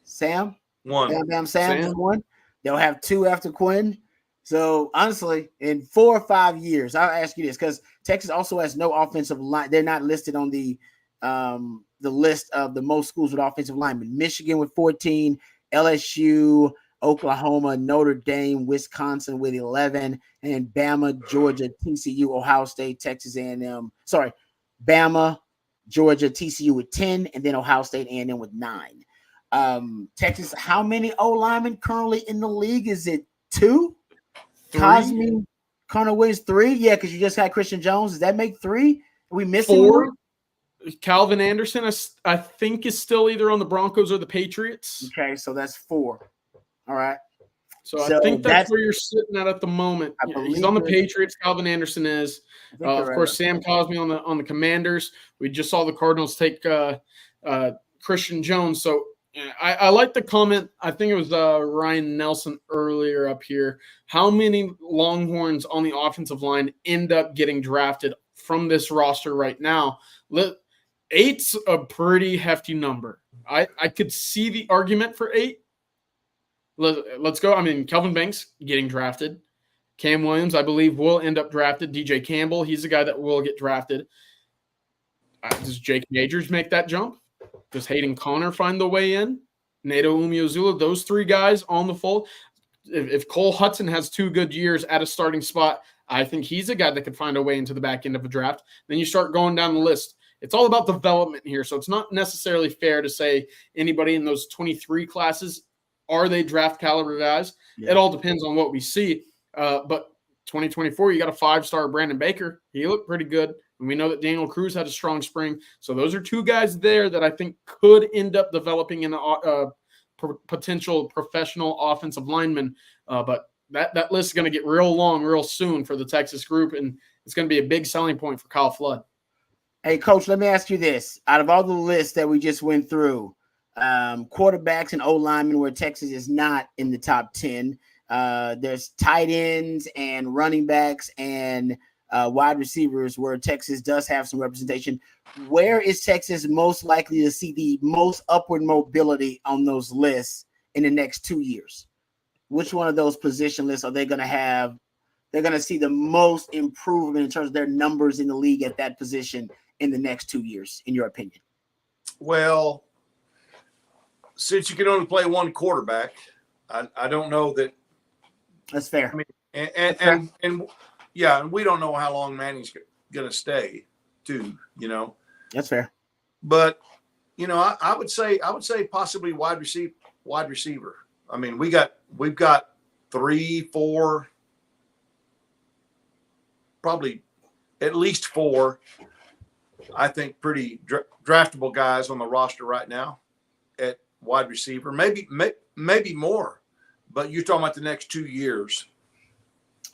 Sam? 1. Sam. 1. They'll have 2 after Quinn. So honestly, in 4 or 5 years, I'll ask you this, because Texas also has no offensive line. They're not listed on the list of the most schools with offensive linemen. Michigan with 14, LSU, Oklahoma, Notre Dame, Wisconsin with 11, and Bama, Georgia, TCU, Ohio State, Texas A&M. Sorry, Bama, Georgia, TCU with 10, and then Ohio State A&M with 9. Texas, how many O-linemen currently in the league? Is it 2? 3? Cosme, Connor Williams, 3? Yeah, because you just got Christian Jones. Does that make 3? Are we missing 4? one? Calvin Anderson, I think, is still either on the Broncos or the Patriots. Okay, so that's 4. All right. So I think that's where you're sitting at the moment. He's on the Patriots. Calvin Anderson is. Of course, Sam Cosme on the Commanders. We just saw the Cardinals take Christian Jones. So I like the comment. I think it was Ryan Nelson earlier up here. How many Longhorns on the offensive line end up getting drafted from this roster right now? 8's a pretty hefty number. I could see the argument for 8. Let's go. I mean, Kelvin Banks getting drafted. Cam Williams, I believe, will end up drafted. DJ Campbell, he's the guy that will get drafted. Does Jake Majors make that jump? Does Hayden Connor find the way in? Nato Umeozula, those 3 guys on the fold. If Cole Hudson has 2 good years at a starting spot, I think he's a guy that could find a way into the back end of a draft. Then you start going down the list. It's all about development here. So it's not necessarily fair to say anybody in those 23 classes, are they draft caliber guys? Yeah. It all depends on what we see. But 2024, you got a 5-star Brandon Baker. He looked pretty good. And we know that Daniel Cruz had a strong spring. So those are 2 guys there that I think could end up developing in a potential professional offensive lineman. But that list is going to get real long real soon for the Texas group, and it's going to be a big selling point for Kyle Flood. Hey, Coach, let me ask you this. Out of all the lists that we just went through, quarterbacks and O-linemen where Texas is not in the top 10, there's tight ends and running backs and wide receivers where Texas does have some representation. Where is Texas most likely to see the most upward mobility on those lists in the next 2 years? Which one of those position lists are they going to have? They're going to see the most improvement in terms of their numbers in the league at that position in the next 2 years, in your opinion? Well, since you can only play one quarterback, I don't know that. That's fair. I mean, and yeah, and we don't know how long Manning's going to stay, too. That's fair. But I would say possibly wide receiver. I mean, we've got 3, 4, probably at least 4, I think, pretty draftable guys on the roster right now at wide receiver. Maybe more, but you're talking about the next 2 years.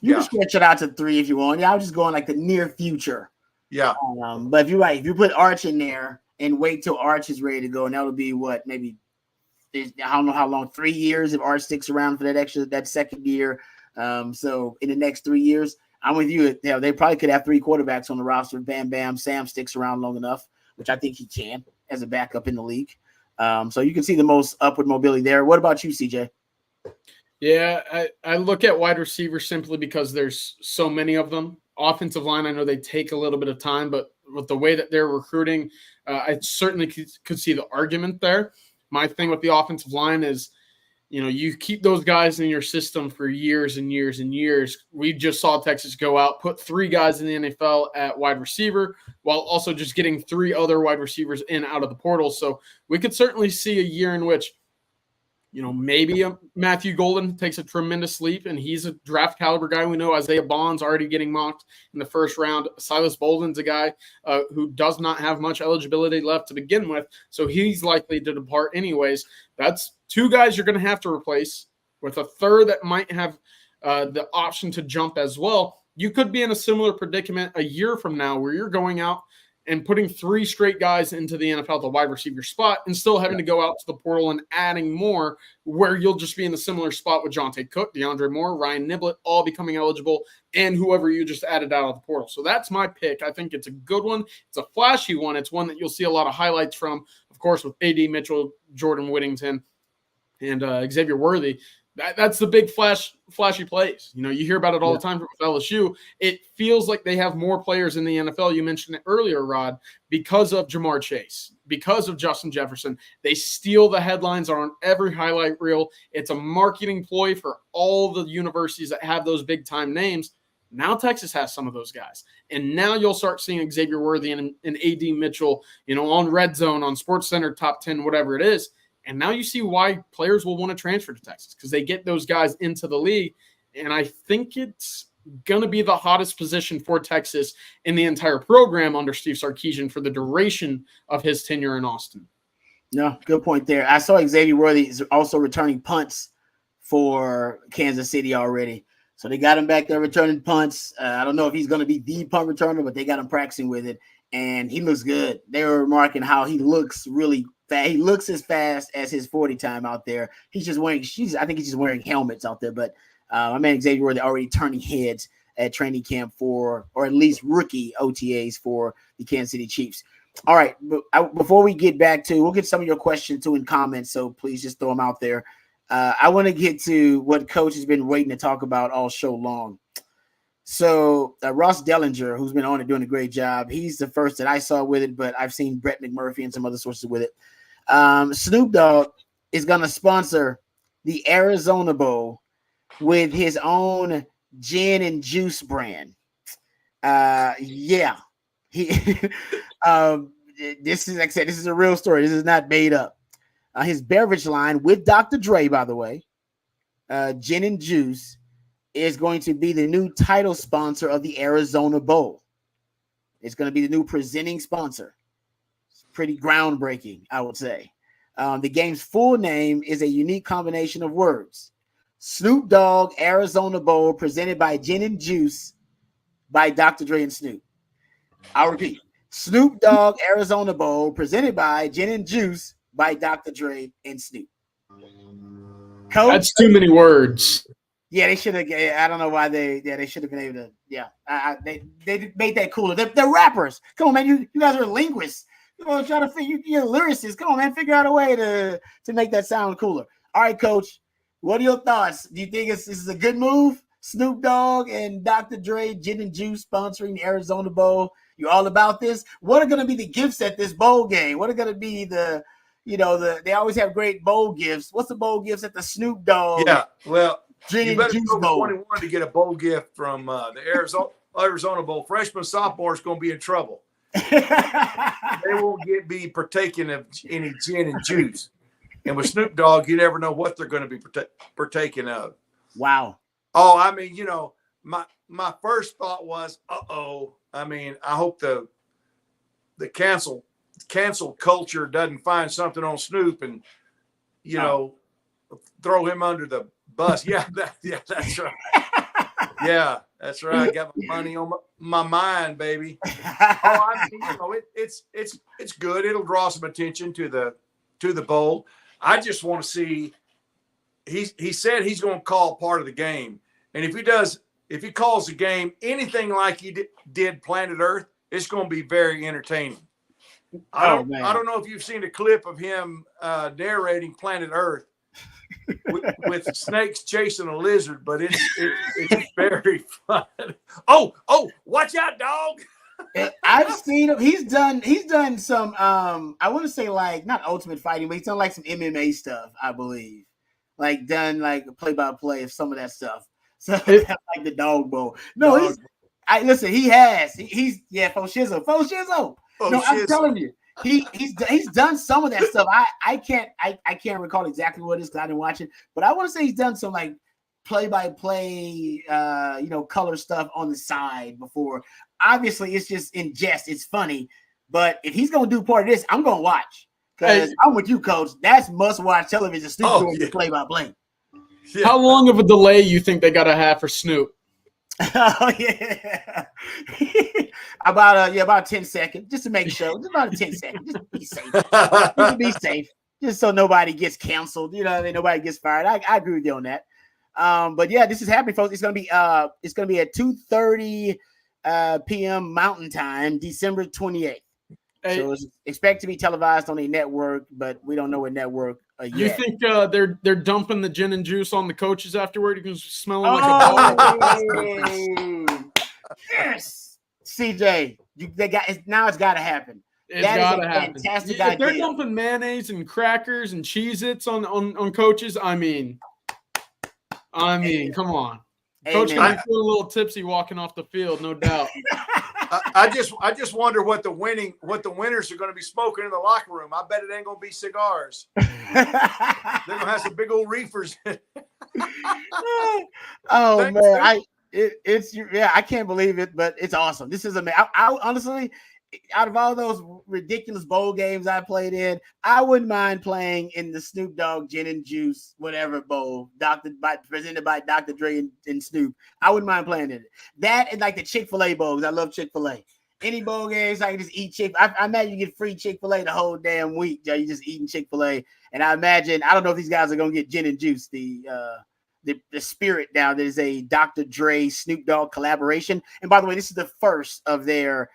You can stretch it out to 3 if you want. Yeah, I was just going like the near future. Yeah. But if you're right, if you put Arch in there and wait till Arch is ready to go, and that'll be what, maybe, I don't know how long, 3 years if Arch sticks around for that second year. So in the next 3 years, I'm with you. They probably could have 3 quarterbacks on the roster. Bam Sam sticks around long enough, which I think he can as a backup in the league. So you can see the most upward mobility there. What about you, CJ? Yeah, I look at wide receivers simply because there's so many of them. Offensive line, I know they take a little bit of time, but with the way that they're recruiting, I certainly could see the argument there. My thing with the offensive line is, you keep those guys in your system for years and years and years. We just saw Texas go out, put 3 guys in the NFL at wide receiver, while also just getting 3 other wide receivers in out of the portal. So we could certainly see a year in which, maybe Matthew Golden takes a tremendous leap, and he's a draft caliber guy. We know Isaiah Bond's already getting mocked in the first round. Silas Bolden's a guy who does not have much eligibility left to begin with, so he's likely to depart anyways. That's 2 guys you're going to have to replace, with a third that might have the option to jump as well. You could be in a similar predicament a year from now where you're going out and putting 3 straight guys into the NFL at the wide receiver spot and still having to go out to the portal and adding more, where you'll just be in a similar spot with Jonte Cook, DeAndre Moore, Ryan Niblett, all becoming eligible, and whoever you just added out of the portal. So that's my pick. I think it's a good one. It's a flashy one. It's one that you'll see a lot of highlights from, of course, with A.D. Mitchell, Jordan Whittington, and Xavier Worthy. That's the big flashy plays. You hear about it all the time from LSU. It feels like they have more players in the NFL. You mentioned it earlier, Rod, because of Jamar Chase, because of Justin Jefferson. They steal the headlines on every highlight reel. It's a marketing ploy for all the universities that have those big-time names. Now Texas has some of those guys. And now you'll start seeing Xavier Worthy and A.D. Mitchell, on Red Zone, on SportsCenter, Top 10, whatever it is. And now you see why players will want to transfer to Texas, because they get those guys into the league. And I think it's going to be the hottest position for Texas in the entire program under Steve Sarkisian for the duration of his tenure in Austin. No, good point there. I saw Xavier Worthy is also returning punts for Kansas City already. So they got him back there returning punts. I don't know if he's going to be the punt returner, but they got him practicing with it. And he looks good. They were remarking how he looks really fast. He looks as fast as his 40 time out there. He's just wearing I think he's just wearing helmets out there. But my man Xavier Worthy already turning heads at training camp or at least rookie OTAs for the Kansas City Chiefs. All right. Before we get back to, we'll get some of your questions too in comments. So please just throw them out there. I want to get to what Coach has been waiting to talk about all show long. So Ross Dellinger, who's been on it doing a great job, he's the first that I saw with it, but I've seen Brett McMurphy and some other sources with it. Snoop Dogg is going to sponsor the Arizona Bowl with his own gin and juice brand. He this is, like I said, this is a real story. This is not made up. His beverage line with Dr. Dre, by the way, gin and juice, is going to be the new title sponsor of the Arizona Bowl. It's going to be the new presenting sponsor. It's pretty groundbreaking, I would say. The game's full name is a unique combination of words. Snoop Dogg Arizona Bowl, presented by Gin and Juice by Dr. Dre and Snoop. I'll repeat. Snoop Dogg Arizona Bowl, presented by Gin and Juice by Dr. Dre and Snoop. Coach, that's too many words. Yeah, they should have. I don't know why they should have been able to. Yeah, they made that cooler. They're rappers. Come on, man. You guys are linguists. Try to figure. You're lyricists. Come on, man. Figure out a way to make that sound cooler. All right, Coach. What are your thoughts? Do you think this is a good move? Snoop Dogg and Dr. Dre, Gin and Juice sponsoring the Arizona Bowl. You all about this? What are going to be the gifts at this bowl game? What are going to be they always have great bowl gifts. What's the bowl gifts at the Snoop Dogg? Yeah, well, Gin you better Juice go Bowl. 21 to get a bowl gift from the Arizona Bowl. Freshman, sophomore is going to be in trouble. They won't be partaking of any gin and juice. And with Snoop Dogg, you never know what they're going to be partaking of. Wow. Oh, I mean, my first thought was, I mean, I hope the cancel culture doesn't find something on Snoop and throw him under the bus. Yeah, that's right. Yeah, that's right. I got my money on my mind, baby. I mean, it's good. It'll draw some attention to the bowl. I just want to see. He said he's going to call part of the game, and if he calls the game anything like he did Planet Earth, it's going to be very entertaining. I don't know if you've seen a clip of him narrating Planet Earth with snakes chasing a lizard, but it's very fun. Oh, watch out, dog. I've seen him. He's done some I want to say like not ultimate fighting, but he's done like some MMA stuff, I believe. Like done like play-by-play of some of that stuff. So like the Dog Bowl. No, listen, he has. He's Fo Shizzo. No, I'm telling you. He's done some of that stuff. I can't recall exactly what it is because I didn't watch it, but I want to say he's done some like play-by-play color stuff on the side before. Obviously, it's just in jest, it's funny. But if he's gonna do part of this, I'm gonna watch. Because I'm with you, Coach. That's must-watch television. Snoop doing play-by-play. Yeah. How long of a delay you think they gotta have for Snoop? Oh yeah, about 10 seconds, just to make sure. Just about 10 seconds, just be safe. Just be safe, just so nobody gets canceled. Nobody gets fired. I agree with you on that. But yeah, this is happening, folks. It's gonna be at 2:30 p.m. Mountain Time, December 28th. So it's expect to be televised on a network, but we don't know what network yet. You think they're dumping the gin and juice on the coaches afterward? You can smell them like a dog. Yes, CJ, it's got to happen. It's got to happen. Fantastic idea. If they're dumping mayonnaise and crackers and Cheez-Its on coaches, I mean, come on. Coach can feel a little tipsy walking off the field, no doubt. I just wonder what the winners are going to be smoking in the locker room. I bet it ain't going to be cigars. They're going to have some big old reefers. Oh man, I can't believe it, but it's awesome. This is amazing. I honestly, out of all those ridiculous bowl games I played in, I wouldn't mind playing in the Snoop Dogg Gin and Juice whatever bowl, presented by Dr. Dre and Snoop. I wouldn't mind playing in it. That and like the Chick-fil-A bowls. I love Chick-fil-A. Any bowl games I can just eat I imagine you get free Chick-fil-A the whole damn week. You're just eating Chick-fil-A. And I imagine, I don't know if these guys are gonna get Gin and Juice, the spirit now. There's a Dr. Dre Snoop Dogg collaboration. And by the way, this is the first of their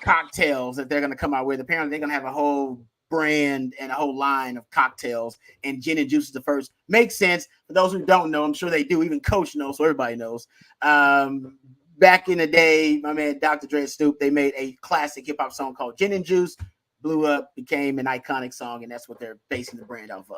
cocktails that they're going to come out with. Apparently they're going to have a whole brand and a whole line of cocktails, and gin and juice is the first. Makes sense. For those who don't know, I'm sure they do. Even Coach knows, so everybody knows. Back in the day, my man Dr. Dre and Snoop, they made a classic hip-hop song called Gin and Juice, blew up, became an iconic song, and that's what they're basing the brand off of.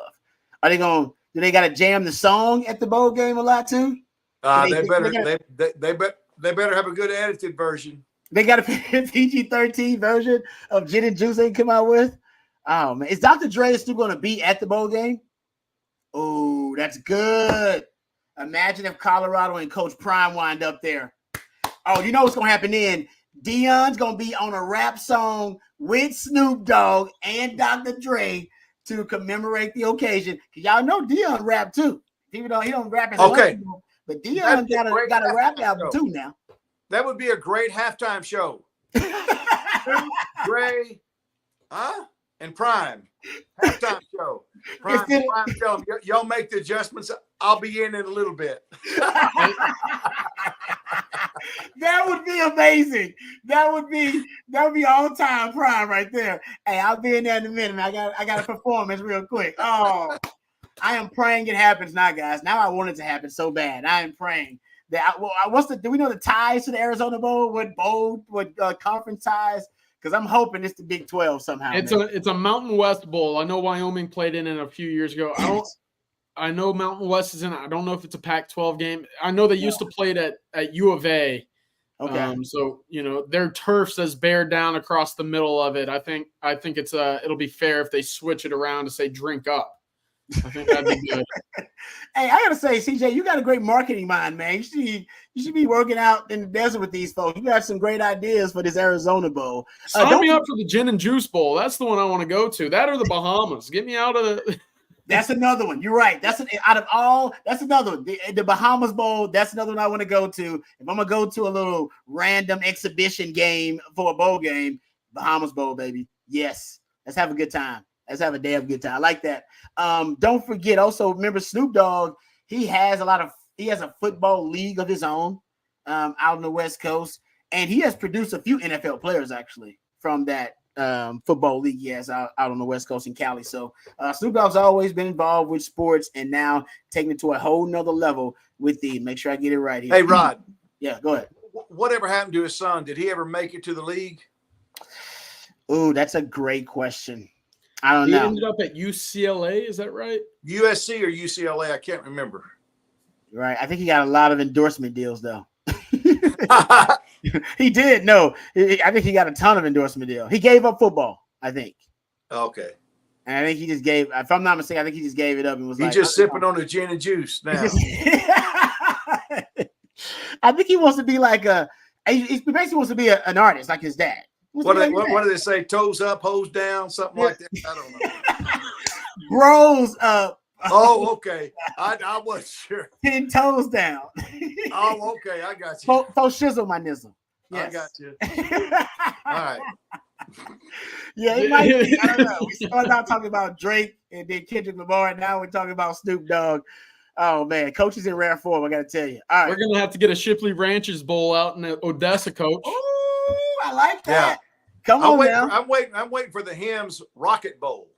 Do they got to jam the song at the bowl game a lot too? They better have a good edited version. They got a PG-13 version of Gin and Juice they can come out with. Oh man, is Dr. Dre still going to be at the bowl game? Oh, that's good. Imagine if Colorado and Coach Prime wind up there. Oh, you know what's going to happen then? Deion's going to be on a rap song with Snoop Dogg and Dr. Dre to commemorate the occasion. Because y'all know Deion rap too. Even though he don't rap as much, but Deion got a rap album too now. That would be a great halftime show. Dre, and Prime. Halftime show. Prime show. Y'all make the adjustments. I'll be in a little bit. That would be amazing. That would be all time Prime right there. Hey, I'll be in there in a minute. I got a performance real quick. Oh, I am praying it happens now, guys. Now I want it to happen so bad. I am praying. Do we know the ties to the Arizona Bowl? What conference ties? Because I'm hoping it's the Big 12 somehow. It's a Mountain West Bowl. I know Wyoming played in it a few years ago. I know Mountain West is in it. I don't know if it's a Pac-12 game. I know they used to play it at U of A. Okay. So their turf says bear down across the middle of it. I think it'll be fair if they switch it around to say drink up. I think that'd be good. Hey, I gotta say, CJ, you got a great marketing mind, man. You should be working out in the desert with these folks. You got some great ideas for this Arizona Bowl. Sign me up for the Gin and Juice Bowl. That's the one I want to go to. That or the Bahamas. Get me out of the. That's another one. You're right. That's another one. The Bahamas Bowl. That's another one I want to go to. If I'm gonna go to a little random exhibition game for a bowl game, Bahamas Bowl, baby. Yes, let's have a good time. Let's have a damn good time. I like that. Don't forget. Also, remember Snoop Dogg. He has a football league of his own out on the West Coast, and he has produced a few NFL players actually from that football league he has out on the West Coast in Cali. So Snoop Dogg's always been involved with sports, and now taking it to a whole nother level with the. Make sure I get it right here. Hey, Rod. Yeah, go ahead. Whatever happened to his son? Did he ever make it to the league? Oh, that's a great question. I don't know. He ended up at UCLA. Is that right? USC or UCLA? I can't remember. Right. I think he got a lot of endorsement deals, though. He did. No, I think he got a ton of endorsement deals. He gave up football, I think. Okay. And I think he just gave, if I'm not mistaken, I think he just gave it up and was He's like. He's just sipping on the gin and juice now. I think he wants to be like he basically wants to be an artist like his dad. What do they say? Toes up, hose down, something like that? I don't know. Bros up. Oh, okay. I wasn't sure. 10 toes down. Oh, okay. I got you. Faux shizzle my nizzle. Yes. I got you. All right. Yeah, it might be. I don't know. We started out talking about Drake and then Kendrick Lamar, and now we're talking about Snoop Dogg. Oh, man. Coach is in rare form, I got to tell you. All right. We're going to have to get a Shipley Ranches Bowl out in Odessa, Coach. Oh, I like that. Yeah. Come on now. I'm waiting for the Hims Rocket Bowl.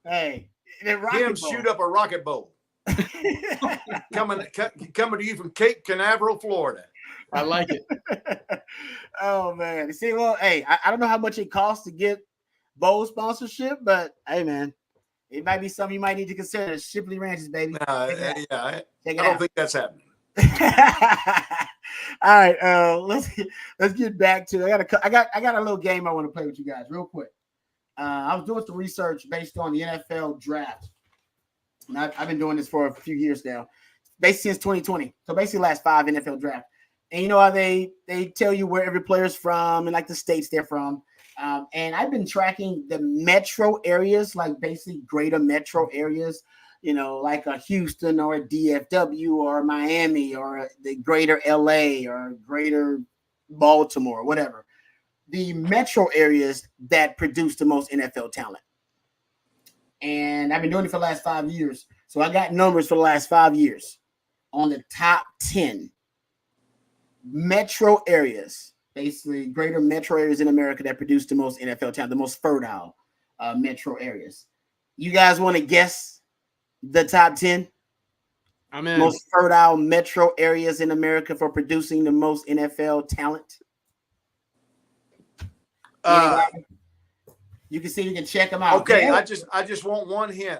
Hey. Hims shoot up a rocket bowl. coming to you from Cape Canaveral, Florida. I like it. Oh man. See, well, hey, I don't know how much it costs to get bowl sponsorship, but hey man, it might be something you might need to consider. Shipley Ranches, baby. I don't think that's happening. All right, let's get back to I got a little game I want to play with you guys real quick. I was doing some research based on the NFL draft. And I've been doing this for a few years now, basically since 2020. So basically last 5 NFL drafts. And you know how they tell you where every player's from and like the states they're from. And I've been tracking the metro areas, like basically greater metro areas, you know, like a Houston or a DFW or Miami or the greater LA or greater Baltimore, whatever. The metro areas that produce the most NFL talent. And I've been doing it for the last 5 years. So I got numbers for the last 5 years on the top 10 metro areas, basically greater metro areas in America that produce the most NFL talent, the most fertile metro areas. You guys want to guess the top 10? I'm in. Most fertile metro areas in America for producing the most NFL talent? You can see, you can check them out. Okay, I just want one hint.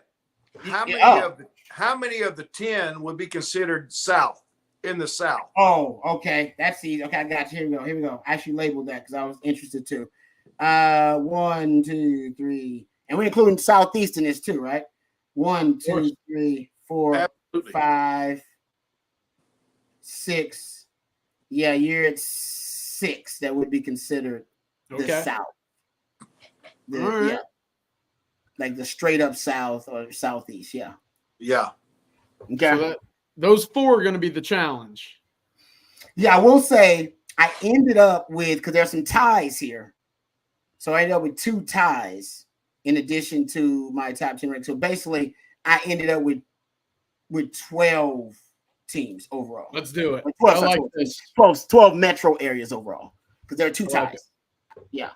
How many of the 10 would be considered South in the South? Oh, okay, that's easy. Okay, I got you. Here we go. I actually labeled that because I was interested too. 1, 2, 3, and we're including Southeast in this too, right? 1, 2, 3, 4, Absolutely. 5, 6. Yeah, you're at 6 that would be considered the South. Right. Yeah, like the straight up South or Southeast. Yeah. Yeah. Okay. So those 4 are going to be the challenge. Yeah, I will say I ended up with, because there's some ties here. So I ended up with 2 ties in addition to my top 10 rank. So basically, I ended up with 12 teams overall. Let's do it. 12, I like this. 12 metro areas overall, because there are 2 I like ties. Yeah.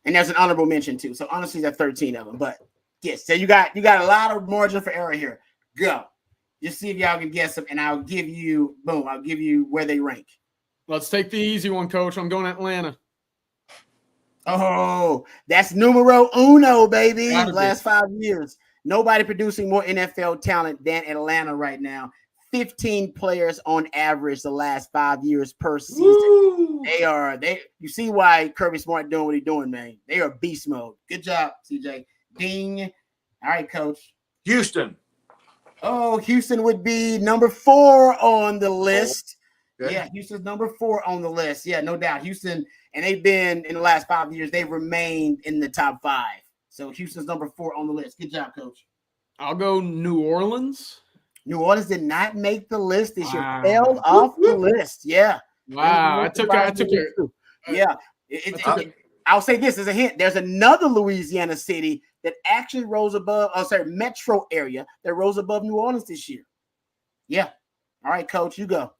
And there's an honorable mention too. So honestly, there's 13 of them. But yes, so you got a lot of margin for error here. Go. Just see if y'all can guess them, and I'll give you where they rank. Let's take the easy one, Coach. I'm going Atlanta. Oh, that's numero uno, baby. Last 5 years. Nobody producing more NFL talent than Atlanta right now. 15 players on average the last 5 years per season. Woo! You see why Kirby Smart doing what he's doing, man. They are beast mode. Good job, CJ. Ding. All right, Coach. Houston. Oh, Houston would be number 4 on the list. Okay. Yeah, Houston's number 4 on the list. Yeah, no doubt. Houston, and they've been in the last 5 years, they've remained in the top 5. So Houston's number 4 on the list. Good job, Coach. I'll go New Orleans. New Orleans did not make the list this year. Fell off the list. Yeah. Wow. I took it. Yeah. I'll say this as a hint. There's another Louisiana city that actually rose above, metro area that rose above New Orleans this year. Yeah. All right, Coach, you go.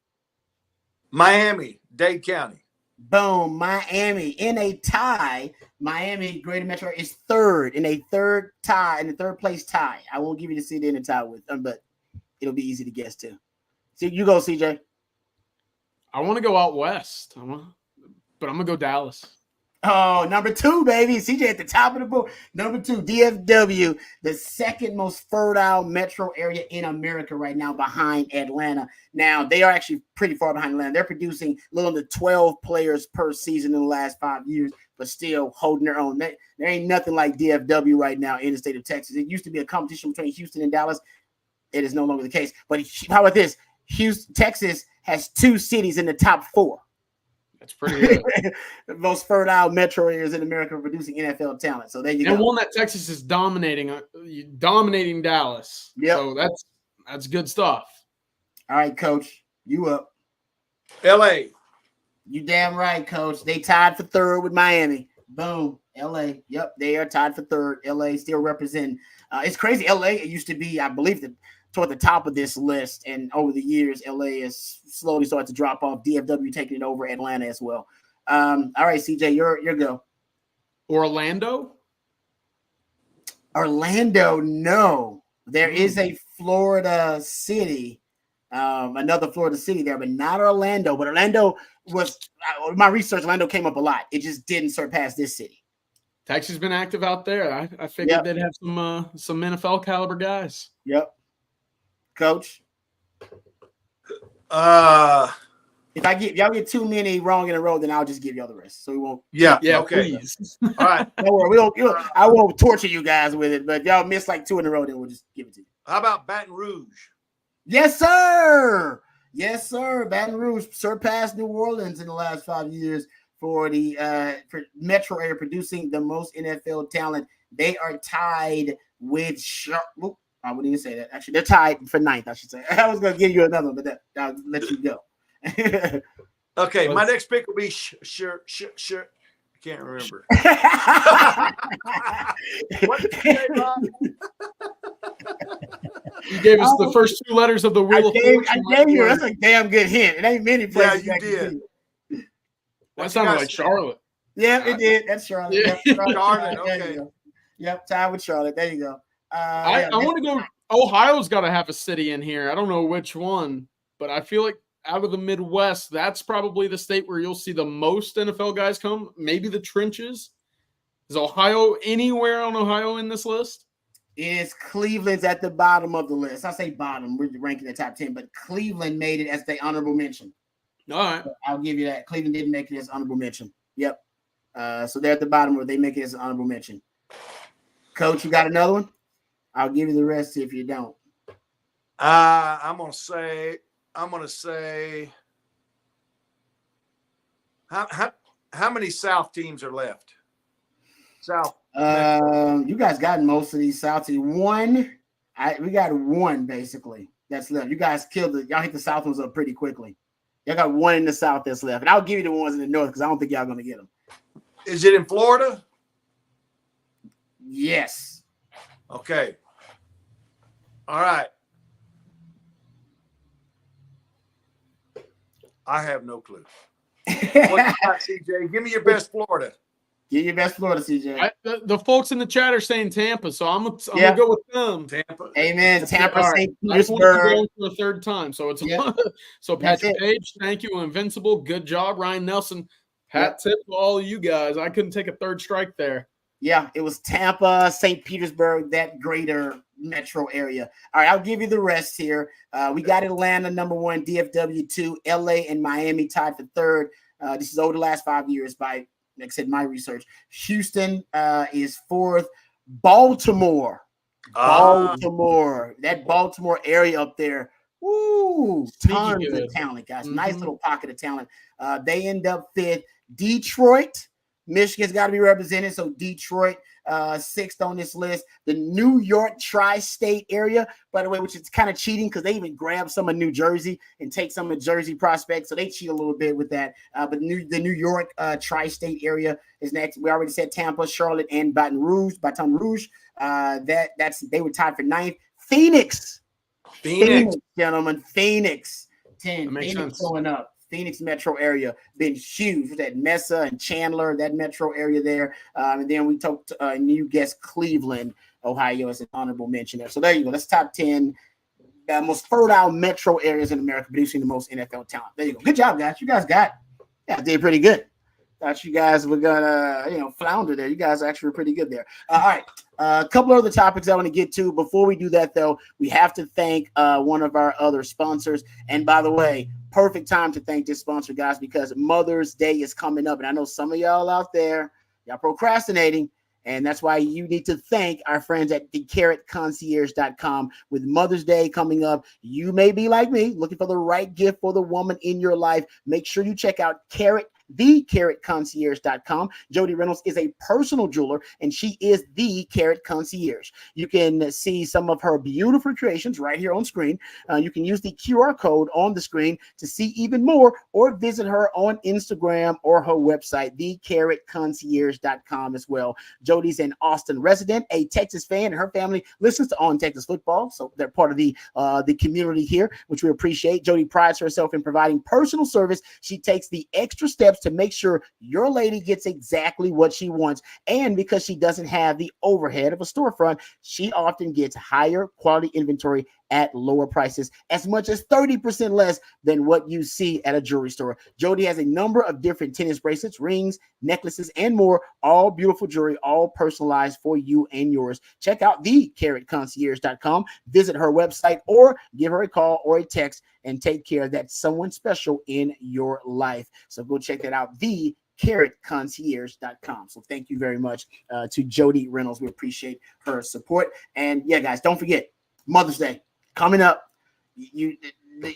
Miami, Dade County. Boom. Miami in a tie. Miami, Greater Metro is third in a third place tie. I won't give you the city in the tie with them, but it'll be easy to guess too. So you go, CJ. I want to go out west, but I'm going to go Dallas. Oh, number 2, baby. CJ at the top of the board. Number 2, DFW, the second most fertile metro area in America right now behind Atlanta. Now, they are actually pretty far behind Atlanta. They're producing a little under 12 players per season in the last 5 years, but still holding their own. There ain't nothing like DFW right now in the state of Texas. It used to be a competition between Houston and Dallas. It is no longer the case. But how about this? Texas has 2 cities in the top 4. That's pretty good. The most fertile metro areas in America producing NFL talent. So there you go. And one that Texas is dominating Dallas. Yep. So that's good stuff. All right, Coach, you up. LA. You damn right, Coach. They tied for 3rd with Miami. Boom. LA. Yep, they are tied for 3rd. LA still representing. It's crazy. LA, it used to be, I believe, toward the top of this list, and over the years, LA has slowly started to drop off. DFW taking it over Atlanta as well. All right, CJ, your go. Orlando, no. There is a Florida city, another Florida city there, but not Orlando. But Orlando was my research. Orlando came up a lot. It just didn't surpass this city. Texas has been active out there. I figured they'd have some NFL caliber guys. Yep. Coach, if y'all get too many wrong in a row, then I'll just give y'all the rest. So we won't. Yeah. Okay. Please. All right. Don't worry. I won't torture you guys with it. But if y'all miss like 2 in a row, then we'll just give it to you. How about Baton Rouge? Yes, sir. Yes, sir. Baton Rouge surpassed New Orleans in the last 5 years for the for metro area producing the most NFL talent. They are tied with Charlotte. I wouldn't even say that. Actually, they're tied for 9th, I should say. I was going to give you another one, but I'll let you go. Okay, my next pick will be sure. I can't remember. What did you say, Bob? You gave us the first 2 letters of the Wheel of Fortune. I gave you. That's a damn good hint. It ain't many places. Yeah, you did. That sounded like Charlotte. Yeah, it did. That's Charlotte. Yeah. Yep, Charlotte, There okay. you go. Yep, tied with Charlotte. There you go. I want to go. Ohio's got to have a city in here. I don't know which one, but I feel like out of the Midwest, that's probably the state where you'll see the most NFL guys come. Maybe the trenches. Is Ohio anywhere on Ohio in this list? Is Cleveland's at the bottom of the list. I say bottom. We're ranking the top 10, but Cleveland made it as the honorable mention. All right. So I'll give you that. Cleveland didn't make it as honorable mention. Yep. So they're at the bottom where they make it as an honorable mention. Coach, you got another one? I'll give you the rest if you don't. I'm gonna say how many South teams are left? South. You guys got most of these South teams. We got 1 basically that's left. You guys killed it. Y'all hit the South ones up pretty quickly. Y'all got 1 in the South that's left, and I'll give you the ones in the North because I don't think y'all gonna get them. Is it in Florida? Yes. Okay. All right. I have no clue. What you got, CJ? Give me your best Florida. Give your best Florida, CJ. The folks in the chat are saying Tampa, so I'm gonna go with them. Tampa. Amen. Tampa, All St. I just wanted to Petersburg. go for a 3rd time, so it's Yeah. so Patrick Page, thank you, Invincible, good job, Ryan Nelson, hat tip to all of you guys. I couldn't take a 3rd strike there. Yeah, it was Tampa, St. Petersburg, that greater metro area. All right, I'll give you the rest here. We got Atlanta, number 1, DFW 2, LA and Miami tied for 3rd. This is over the last 5 years by, like I said, my research. Houston is 4th. Baltimore Baltimore. That Baltimore area up there. Woo, tons of talent, guys. Nice little pocket of talent. They end up 5th. Detroit, Michigan's got to be represented. So Detroit, 6th on this list. The New York tri-state area, by the way, which is kind of cheating because they even grab some of New Jersey and take some of Jersey prospects. So they cheat a little bit with that. But the New York tri-state area is next. We already said Tampa, Charlotte, and Baton Rouge. They were tied for 9th. Phoenix, gentlemen. Phoenix 10. Phoenix going up. Phoenix metro area been huge with that Mesa and Chandler, that metro area there. And then we talked new guest Cleveland, Ohio as an honorable mention there. So there you go. That's top 10 most fertile metro areas in America producing the most NFL talent. There you go. Good job, guys. You guys did pretty good. Thought you guys were gonna, flounder there. You guys actually were pretty good there. All right. A couple of other topics I want to get to. Before we do that, though, we have to thank one of our other sponsors. And by the way, perfect time to thank this sponsor, guys, because Mother's Day is coming up. And I know some of y'all out there, y'all procrastinating. And that's why you need to thank our friends at thecarrotconcierge.com. With Mother's Day coming up, you may be like me, looking for the right gift for the woman in your life. Make sure you check out thecarrotconcierge.com. Jody Reynolds is a personal jeweler, and she is the Carrot Concierge. You can see some of her beautiful creations right here on screen. You can use the QR code on the screen to see even more, or visit her on Instagram or her website, thecarrotconcierge.com as well. Jody's an Austin resident, a Texas fan, and her family listens to On Texas Football, so they're part of the community here, which we appreciate. Jody prides herself in providing personal service. She takes the extra steps to make sure your lady gets exactly what she wants. And because she doesn't have the overhead of a storefront, she often gets higher quality inventory at lower prices, as much as 30% less than what you see at a jewelry store. Jody has a number of different tennis bracelets, rings, necklaces, and more, all beautiful jewelry, all personalized for you and yours. Check out thecarrotconcierge.com, visit her website, or give her a call or a text and take care of that someone special in your life. So go check that out, thecarrotconcierge.com. So thank you very much to Jody Reynolds. We appreciate her support. And yeah, guys, don't forget Mother's Day coming up. You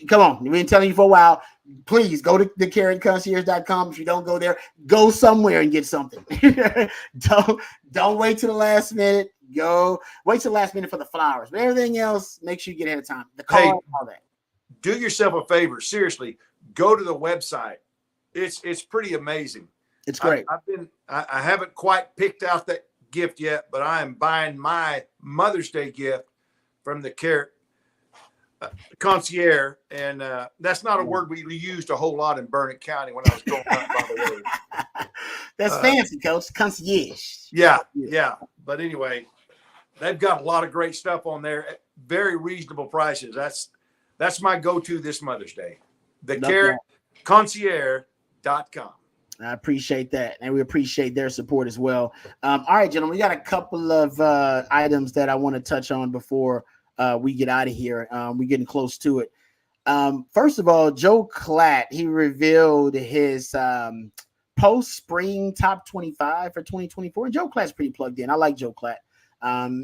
come on, we've been telling you for a while. Please go to thecarrotconcierge.com. If you don't go there, go somewhere and get something. don't wait till the last minute. Wait till the last minute for the flowers. But everything else, make sure you get ahead of time. The card, all that. Do yourself a favor. Seriously, go to the website. It's pretty amazing. It's great. I haven't quite picked out that gift yet, but I am buying my Mother's Day gift from the Carrot Concierge, and that's not a word we used a whole lot in Burnett County when I was growing up, by the way. That's fancy, Coach. Concierge. Yeah. But anyway, they've got a lot of great stuff on there at very reasonable prices. That's my go-to this Mother's Day. thecarrotconcierge.com. I appreciate that, and we appreciate their support as well. All right, gentlemen, we got a couple of items that I want to touch on before we get out of here. We're getting close to it. First of all, Joe Klatt, he revealed his post-spring top 25 for 2024. Joe Klatt's pretty plugged in. I like Joe Klatt.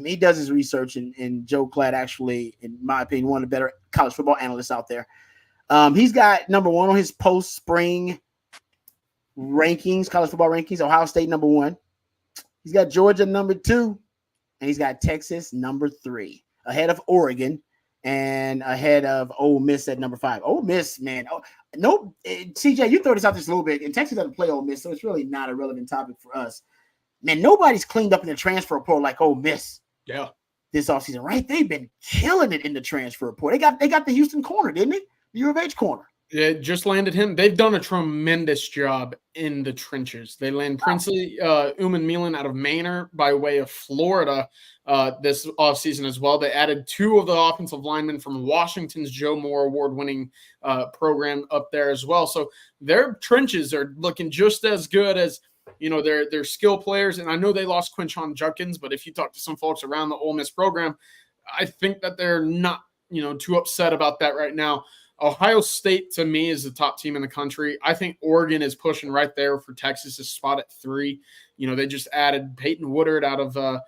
He does his research, and Joe Klatt actually, in my opinion, one of the better college football analysts out there. He's got number one on his post-spring rankings, college football rankings, Ohio State number one. He's got Georgia number two, and he's got Texas number three, ahead of Oregon and ahead of Ole Miss at number 5. Ole Miss, man. No, CJ, you throw this out just a little bit, and Texas doesn't play Ole Miss, so it's really not a relevant topic for us. Man, nobody's cleaned up in the transfer portal like Ole Miss. Yeah. This offseason, right? They've been killing it in the transfer portal. They got the Houston corner, didn't they? The U of H corner. It just landed him. They've done a tremendous job in the trenches. They land Princely Uman Milan out of Manor by way of Florida this offseason as well. They added 2 of the offensive linemen from Washington's Joe Moore award-winning program up there as well. So their trenches are looking just as good as their skill players. And I know they lost Quinshon Judkins, but if you talk to some folks around the Ole Miss program, I think that they're not too upset about that right now. Ohio State, to me, is the top team in the country. I think Oregon is pushing right there for Texas' spot at 3. They just added Peyton Woodard out of the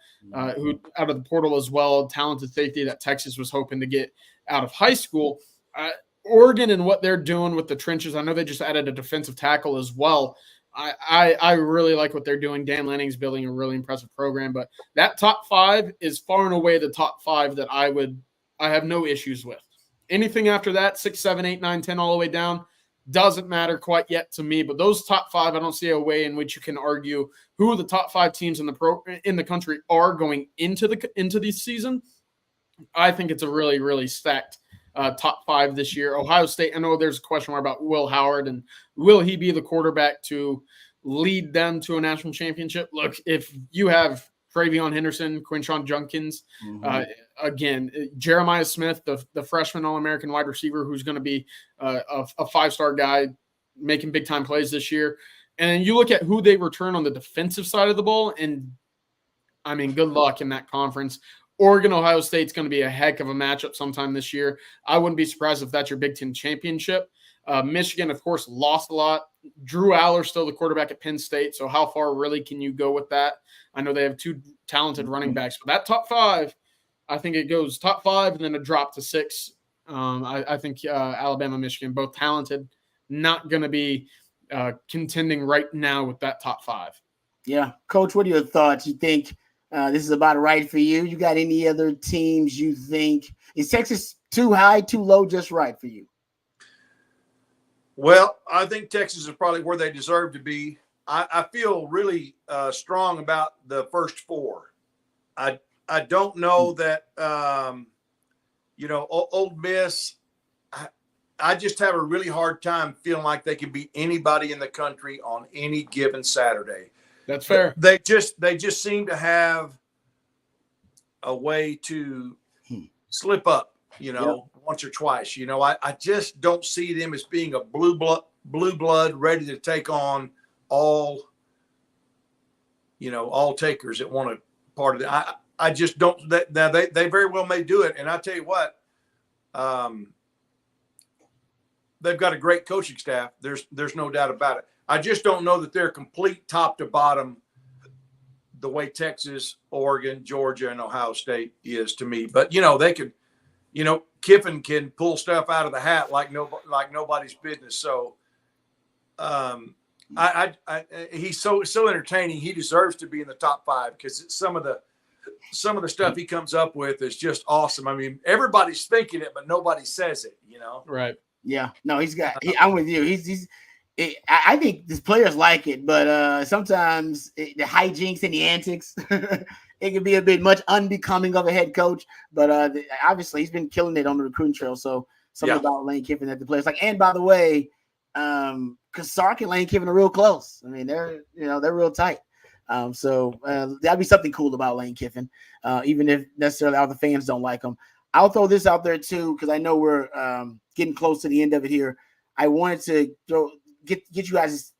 portal as well, talented safety that Texas was hoping to get out of high school. Oregon and what they're doing with the trenches, I know they just added a defensive tackle as well. I really like what they're doing. Dan Lanning's building a really impressive program, but that top 5 is far and away the top 5 that I have no issues with. Anything after that, 6, 7, 8, 9, 10, all the way down, doesn't matter quite yet to me. But those top 5, I don't see a way in which you can argue who the top 5 teams in the country are going into this season. I think it's a really, really stacked top 5 this year. Ohio State, I know there's a question mark about Will Howard and will he be the quarterback to lead them to a national championship? Look, if you have Travion Henderson, Quinshon Judkins, again, Jeremiah Smith, the freshman All-American wide receiver who's going to be a 5-star guy making big-time plays this year. And you look at who they return on the defensive side of the ball, and, I mean, good luck in that conference. Oregon, Ohio State's going to be a heck of a matchup sometime this year. I wouldn't be surprised if that's your Big Ten championship. Michigan, of course, lost a lot. Drew Aller still the quarterback at Penn State, so how far really can you go with that? I know they have 2 talented running backs, but that top 5, I think it goes top 5 and then a drop to 6. I think Alabama, Michigan, both talented, not going to be contending right now with that top 5. Yeah. Coach, what are your thoughts? You think this is about right for you? You got any other teams you think? Is Texas too high, too low, just right for you? Well, I think Texas is probably where they deserve to be. I feel really strong about the first 4. I don't know that, Ole Miss, I just have a really hard time feeling like they can beat anybody in the country on any given Saturday. That's fair. They just seem to have a way to slip up, once or twice. I just don't see them as being a blue blood ready to take on all takers that want to part of it. I just don't. They very well may do it, and I tell you what, they've got a great coaching staff. There's no doubt about it. I just don't know that they're complete top to bottom the way Texas, Oregon, Georgia, and Ohio State is to me. But they could, Kiffin can pull stuff out of the hat like nobody's business. So, he's so entertaining. He deserves to be in the top 5 because some of the stuff he comes up with is just awesome. I mean, everybody's thinking it, but nobody says it. Right? Yeah. No, I'm with you. I think these players like it, but sometimes the hijinks and the antics, it can be a bit much unbecoming of a head coach. But obviously, he's been killing it on the recruiting trail. So something about Lane Kiffin that the players like. And by the way, because Sark and Lane Kiffin are real close. I mean, they're real tight. So that'd be something cool about Lane Kiffin, even if necessarily all the fans don't like him. I'll throw this out there too because I know we're getting close to the end of it here. I wanted to get you guys'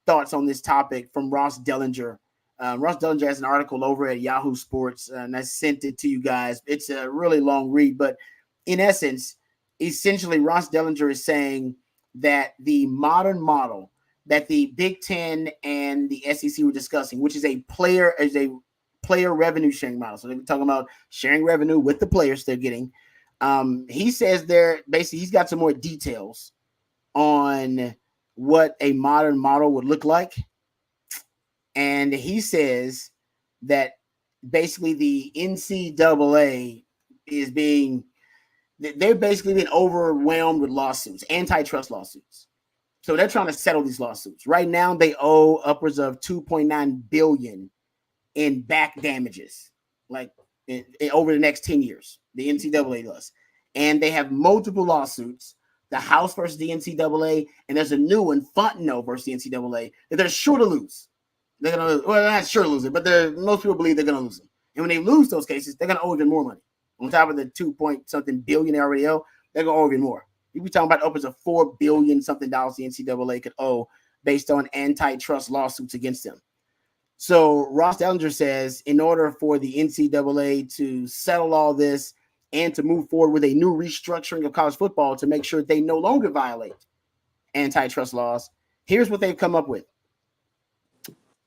thoughts on this topic from Ross Dellinger. Ross Dellinger has an article over at Yahoo Sports, and I sent it to you guys. It's a really long read, but in essence, essentially, Ross Dellinger is saying that the modern model that the Big Ten and the SEC were discussing, which is a player revenue sharing model. So they're talking about sharing revenue with the players they're getting. He says he's got some more details on what a modern model would look like. And he says that basically the NCAA they're basically being overwhelmed with lawsuits, antitrust lawsuits. So they're trying to settle these lawsuits. Right now, they owe upwards of $2.9 billion in back damages, like over the next 10 years, the NCAA does. And they have multiple lawsuits, the House versus the NCAA, and there's a new one, Fontenot versus the NCAA, that they're sure to lose. They're not sure to lose it, but most people believe they're going to lose them. And when they lose those cases, they're going to owe even more money. On top of the $2-something billion they already owe, they're going to owe even more. You'd be talking about upwards of $4 billion something the NCAA could owe based on antitrust lawsuits against them. So Ross Dellinger says in order for the NCAA to settle all this and to move forward with a new restructuring of college football to make sure they no longer violate antitrust laws. Here's what they've come up with.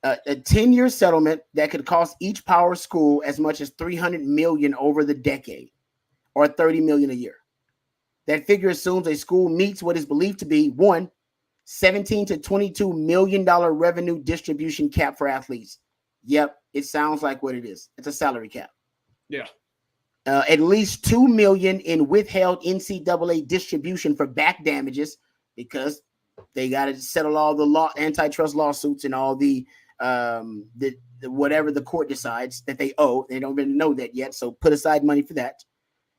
A 10-year settlement that could cost each power school as much as $300 million over the decade, or $30 million a year. That figure assumes a school meets what is believed to be one, $17 to $22 million revenue distribution cap for athletes. Yep, it sounds like what it is. It's a salary cap. Yeah. At least $2 million in withheld NCAA distribution for back damages, because they got to settle all the antitrust lawsuits and all the whatever the court decides that they owe. They don't even know that yet, so put aside money for that.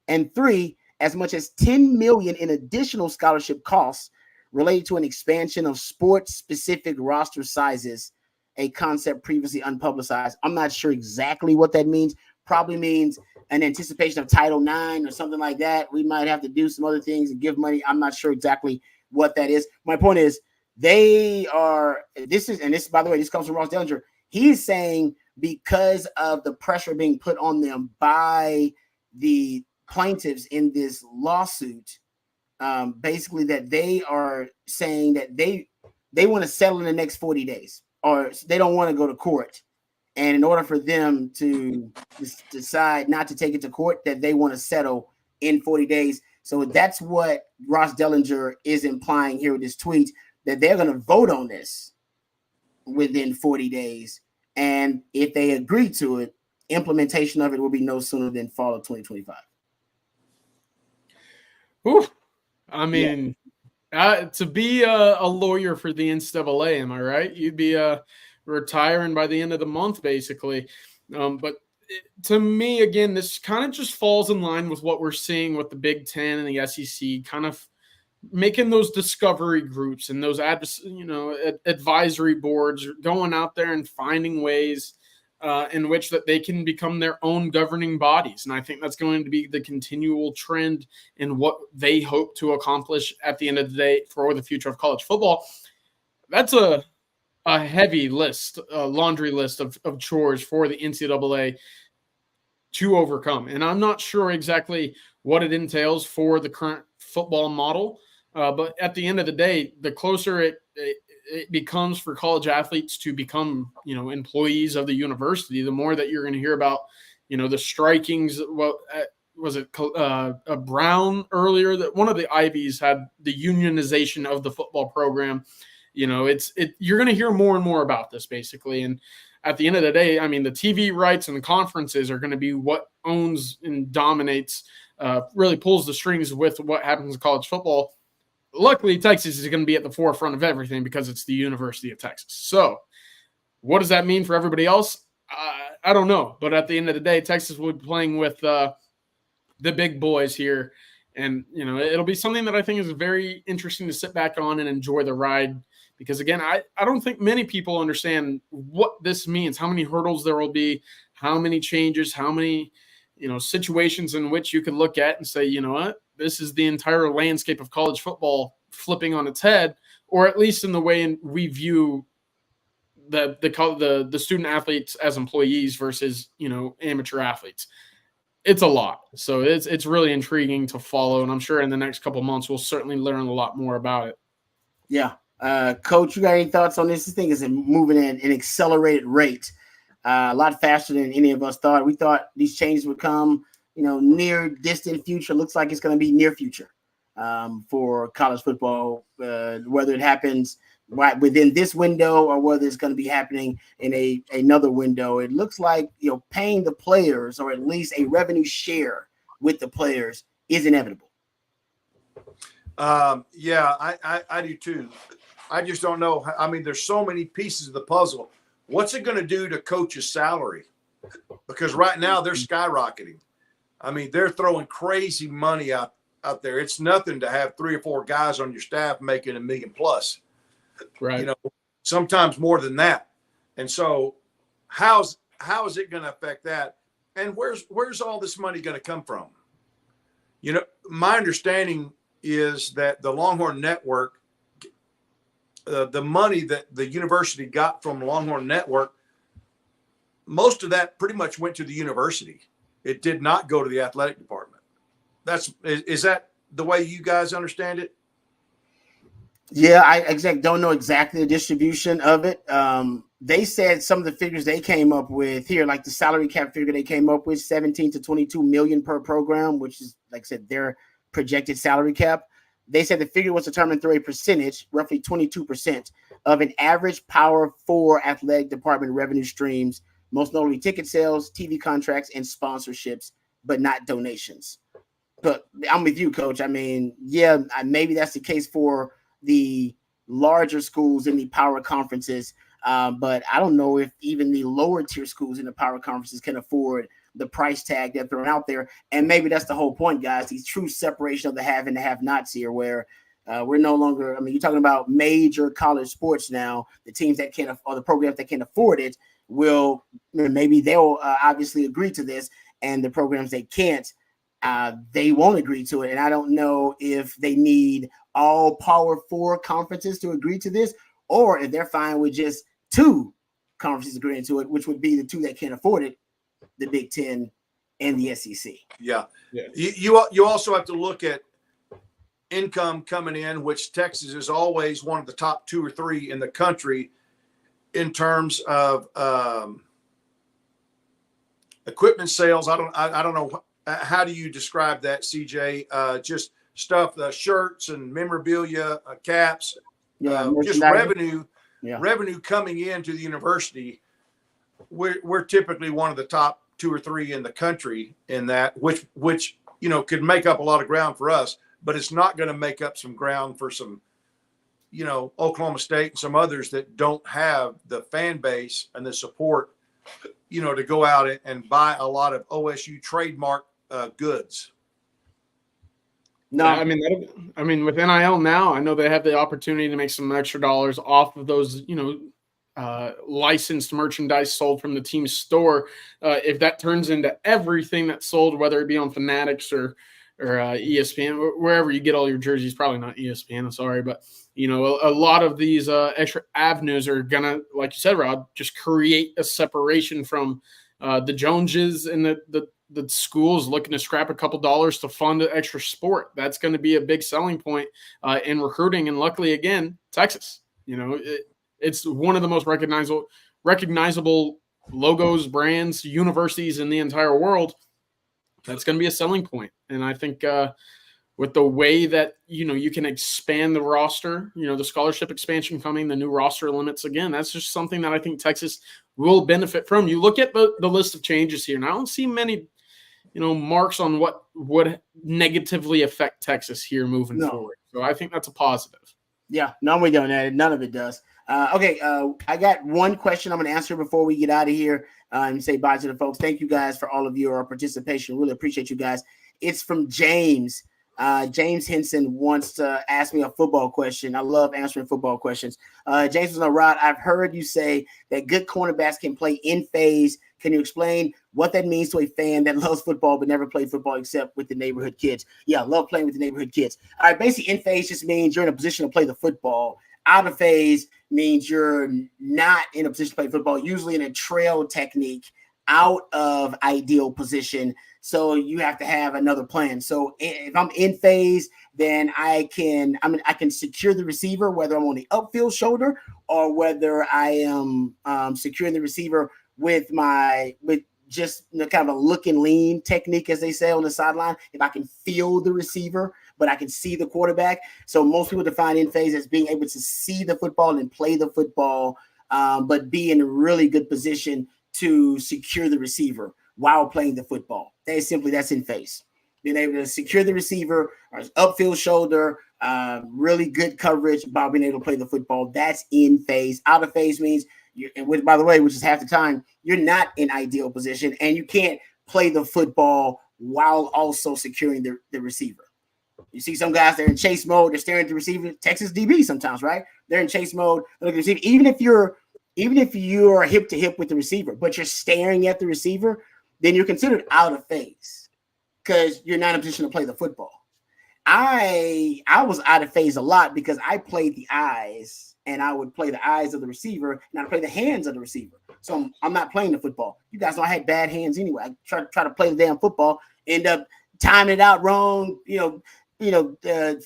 And 3, as much as $10 million in additional scholarship costs related to an expansion of sports-specific roster sizes, a concept previously unpublicized. I'm not sure exactly what that means. Probably means an anticipation of Title IX or something like that. We might have to do some other things and give money. I'm not sure exactly what that is. My point is, this, by the way, this comes from Ross Dellinger. He's saying because of the pressure being put on them by the plaintiffs in this lawsuit, basically that they are saying that they want to settle in the next 40 days, or they don't want to go to court. And in order for them to decide not to take it to court, that they want to settle in 40 days. So that's what Ross Dellinger is implying here with this tweet, that they're going to vote on this within 40 days. And if they agree to it, implementation of it will be no sooner than fall of 2025. Whew. I mean, to be a lawyer for the NCAA, am I right? You'd be retiring by the end of the month, basically. But to me, again, this kind of just falls in line with what we're seeing with the Big Ten and the SEC, kind of making those discovery groups and those advisory boards, going out there and finding ways in which that they can become their own governing bodies. And I think that's going to be the continual trend in what they hope to accomplish at the end of the day for the future of college football. That's a heavy list, a laundry list of chores for the NCAA to overcome. And I'm not sure exactly what it entails for the current football model. But at the end of the day, the closer it becomes for college athletes to become, employees of the university, the more that you're going to hear about, the strikings. What was it? Brown earlier, that one of the Ivies had the unionization of the football program. You're going to hear more and more about this, basically. And at the end of the day, I mean, the TV rights and the conferences are going to be what owns and dominates, really pulls the strings with what happens in college football. Luckily, Texas is going to be at the forefront of everything because it's the University of Texas. So what does that mean for everybody else? I don't know. But at the end of the day, Texas will be playing with the big boys here. And, it'll be something that I think is very interesting to sit back on and enjoy the ride. Because, again, I don't think many people understand what this means, how many hurdles there will be, how many changes, how many, situations in which you can look at and say, you know what? This is the entire landscape of college football flipping on its head, or at least in the way we view the student athletes as employees versus, amateur athletes. It's a lot. So it's really intriguing to follow. And I'm sure in the next couple of months, we'll certainly learn a lot more about it. Yeah. Coach, you got any thoughts on this? This thing is moving at an accelerated rate, a lot faster than any of us thought. We thought these changes would come, near distant future. Looks like it's going to be near future for college football, whether it happens right within this window or whether it's going to be happening in another window. It looks like, paying the players, or at least a revenue share with the players, is inevitable. Yeah, I do too. I just don't know. I mean, there's so many pieces of the puzzle. What's it going to do to coach's salary? Because right now they're skyrocketing. I mean, they're throwing crazy money out there. It's nothing to have 3 or 4 guys on your staff making $1 million plus. Right. Sometimes more than that. And so how is it going to affect that? And where's all this money going to come from? My understanding is that the Longhorn Network, the money that the university got from Longhorn Network, most of that pretty much went to the university. It did not go to the athletic department. Is that the way you guys understand it? Yeah, I don't know exactly the distribution of it. They said some of the figures they came up with here, like the salary cap figure they came up with, 17 to 22 million per program, which is, like I said, their projected salary cap. They said the figure was determined through a percentage, roughly 22%, of an average Power 4 athletic department revenue streams, most notably ticket sales, TV contracts, and sponsorships, but not donations. But I'm with you, Coach. I mean, yeah, maybe that's the case for the larger schools in the power conferences, but I don't know if even the lower tier schools in the power conferences can afford the price tag they're throwing out there. And maybe that's the whole point, guys, the true separation of the have and the have-nots here, where we're no longer, I mean, you're talking about major college sports now. The teams that can't, or the programs that can't afford it will, maybe they'll obviously agree to this, and the programs that can't, they won't agree to it. And I don't know if they need all Power 4 conferences to agree to this, or if they're fine with just 2 conferences agreeing to it, which would be the 2 that can't afford it, the Big Ten and the SEC. Yeah. You also have to look at income coming in, which Texas is always one of the top 2 or 3 in the country in terms of equipment sales. I don't know. How do you describe that, CJ? Just stuff, shirts and memorabilia, caps, just revenue coming into the university. We're typically one of the top 2 or 3 in the country in that, which could make up a lot of ground for us, but it's not going to make up some ground for some, Oklahoma State and some others that don't have the fan base and the support, to go out and buy a lot of OSU trademark goods. No, I mean, with NIL now, I know they have the opportunity to make some extra dollars off of those, licensed merchandise sold from the team's store. If that turns into everything that's sold, whether it be on Fanatics or ESPN, wherever you get all your jerseys, probably not ESPN, I'm sorry, but a lot of these extra avenues are gonna, like you said, Rod, just create a separation from the Joneses and the schools looking to scrap a couple dollars to fund an extra sport. That's going to be a big selling point in recruiting. And luckily, again, Texas, it's one of the most recognizable logos, brands, universities in the entire world. That's going to be a selling point. And I think with the way that, you can expand the roster, the scholarship expansion coming, the new roster limits, again, that's just something that I think Texas will benefit from. You look at the list of changes here, and I don't see many marks on what would negatively affect Texas here moving forward. So I think that's a positive. Yeah, no, we don't. None of it does. Okay, I got one question I'm going to answer before we get out of here and say bye to the folks. Thank you guys for all of your participation. Really appreciate you guys. It's from James. James Henson wants to ask me a football question. I love answering football questions. James was on Rod. I've heard you say that good cornerbacks can play in phase. Can you explain what that means to a fan that loves football but never played football except with the neighborhood kids? Yeah, I love playing with the neighborhood kids. All right, basically in phase just means you're in a position to play the football. Out of phase means you're not in a position to play football, usually in a trail technique, out of ideal position. So you have to have another plan. So if I'm in phase, then I can secure the receiver, whether I'm on the upfield shoulder or whether I am securing the receiver with just kind of a look and lean technique, as they say on the sideline. If I can feel the receiver, but I can see the quarterback. So most people define in phase as being able to see the football and play the football, but be in a really good position to secure the receiver while playing the football. That's in phase. Being able to secure the receiver, or upfield shoulder, really good coverage while being able to play the football. That's in phase. Out of phase means, by the way, which is half the time, you're not in ideal position and you can't play the football while also securing the receiver. You see some guys, they're in chase mode, they're staring at the receiver. Texas DB sometimes, right? They're in chase mode. Look at the receiver. Even if you're hip to hip with the receiver, but you're staring at the receiver, then you're considered out of phase because you're not in a position to play the football. I was out of phase a lot because I played the eyes, and I would play the eyes of the receiver, and I'd play the hands of the receiver. So I'm not playing the football. You guys know I had bad hands anyway. I try to play the damn football, end up timing it out wrong,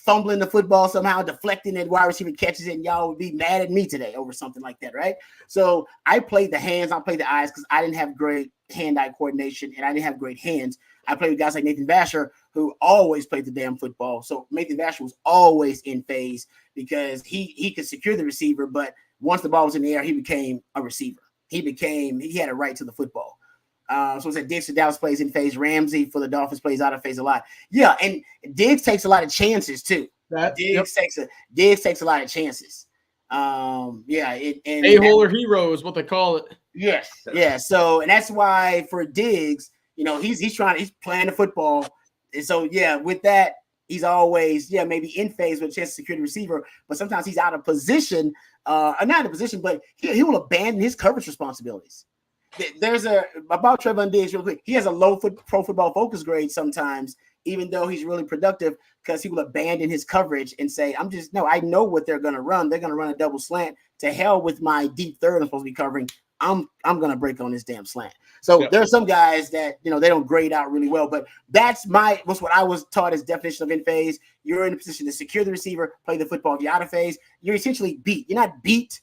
fumbling the football somehow, deflecting it, wide receiver catches it, and y'all would be mad at me today over something like that, right? So I played the hands, I played the eyes because I didn't have great hand-eye coordination and I didn't have great hands. I played with guys like Nathan Vasher who always played the damn football. So Nathan Vasher was always in phase because he could secure the receiver, but once the ball was in the air, he became a receiver. He had a right to the football. So it's like Diggs for Dallas plays in phase. Ramsey for the Dolphins plays out of phase a lot. Yeah, and Diggs takes a lot of chances too. Diggs takes a lot of chances. A-hole hero is what they call it. Yes, yeah. So and that's why for Diggs, he's playing the football, and so yeah, with that he's always maybe in phase with a chance to secure the receiver, but sometimes he's out of position, not out of position, but he will abandon his coverage responsibilities. There's about Trevon Diggs real quick. He has a low Pro Football Focus grade sometimes, even though he's really productive, because he will abandon his coverage and say, I know what they're going to run. They're going to run a double slant. To hell with my deep third I'm supposed to be covering. I'm going to break on this damn slant. So there are some guys that, they don't grade out really well, but that's what I was taught as definition of in phase. You're in a position to secure the receiver, play the football. If you're out of phase, you're essentially beat. You're not beat,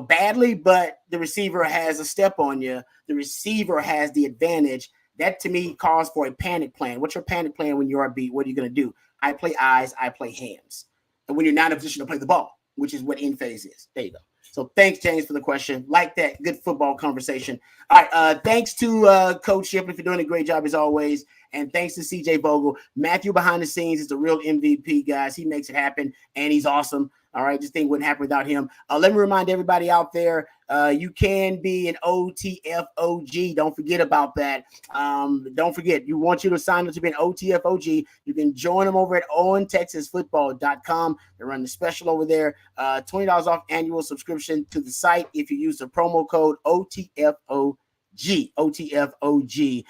badly, but the receiver has a step on you. The receiver has the advantage. That to me calls for a panic plan. What's your panic plan when you are beat? What are you going to do? I play eyes, I play hands. And when you're not in a position to play the ball, which is what in phase is. There you go. So thanks, James, for the question. Like that. Good football conversation. All right. Thanks to Coach Shipley for doing a great job as always. And thanks to CJ Vogel. Matthew behind the scenes is the real MVP, guys. He makes it happen, and he's awesome. All right, this thing wouldn't happen without him. Let me remind everybody out there, you can be an OTFOG. Don't forget about that. Don't forget, you want you to sign up to be an OTFOG. You can join them over at OwenTexasFootball.com. They run the special over there. $20 off annual subscription to the site if you use the promo code OTFOG. OTFOG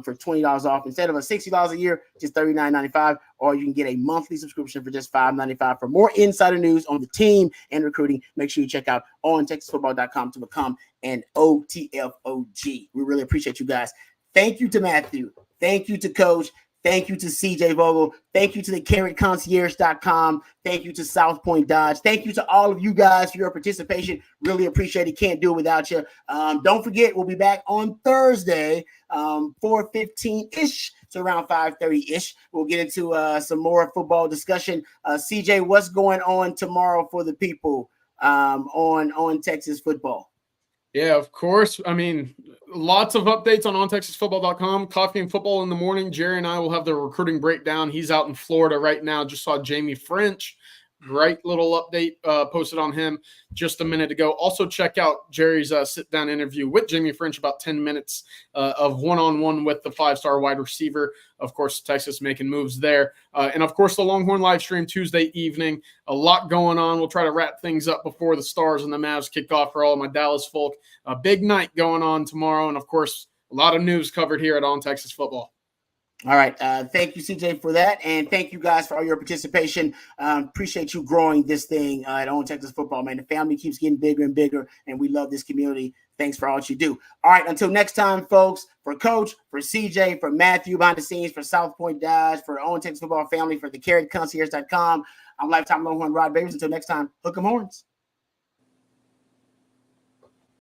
for $20 off instead of a $60 a year, just $39.95, or you can get a monthly subscription for just $5.95. For more insider news on the team and recruiting, make sure you check out OwenTexasFootball.com to become an OTFOG. We really appreciate you guys. Thank you to Matthew. Thank you to Coach. Thank you to CJ Vogel. Thank you to the CarrotConcierge.com. Thank you to South Point Dodge. Thank you to all of you guys for your participation. Really appreciate it. Can't do it without you. Don't forget, we'll be back on Thursday, 4:15-ish to around 5:30-ish. We'll get into some more football discussion. CJ, what's going on tomorrow for the people on Texas football? Yeah, of course. I mean, lots of updates on OnTexasFootball.com. Coffee and Football in the morning. Jerry and I will have the recruiting breakdown. He's out in Florida right now. Just saw Jamie French. Great little update posted on him just a minute ago. Also, check out Jerry's sit-down interview with Jamie French, about 10 minutes of one-on-one with the five-star wide receiver. Of course, Texas making moves there. And, of course, the Longhorn live stream Tuesday evening. A lot going on. We'll try to wrap things up before the Stars and the Mavs kick off for all of my Dallas folk. A big night going on tomorrow. And, of course, a lot of news covered here at On Texas Football. All right. Thank you, CJ, for that. And thank you guys for all your participation. Appreciate you growing this thing at On Texas Football, man. The family keeps getting bigger and bigger, and we love this community. Thanks for all that you do. All right. Until next time, folks, for Coach, for CJ, for Matthew behind the scenes, for South Point Dodge, for On Texas Football family, for the CarrotConcierge.com, I'm Lifetime Longhorn Rod Babers. Until next time, hook 'em horns.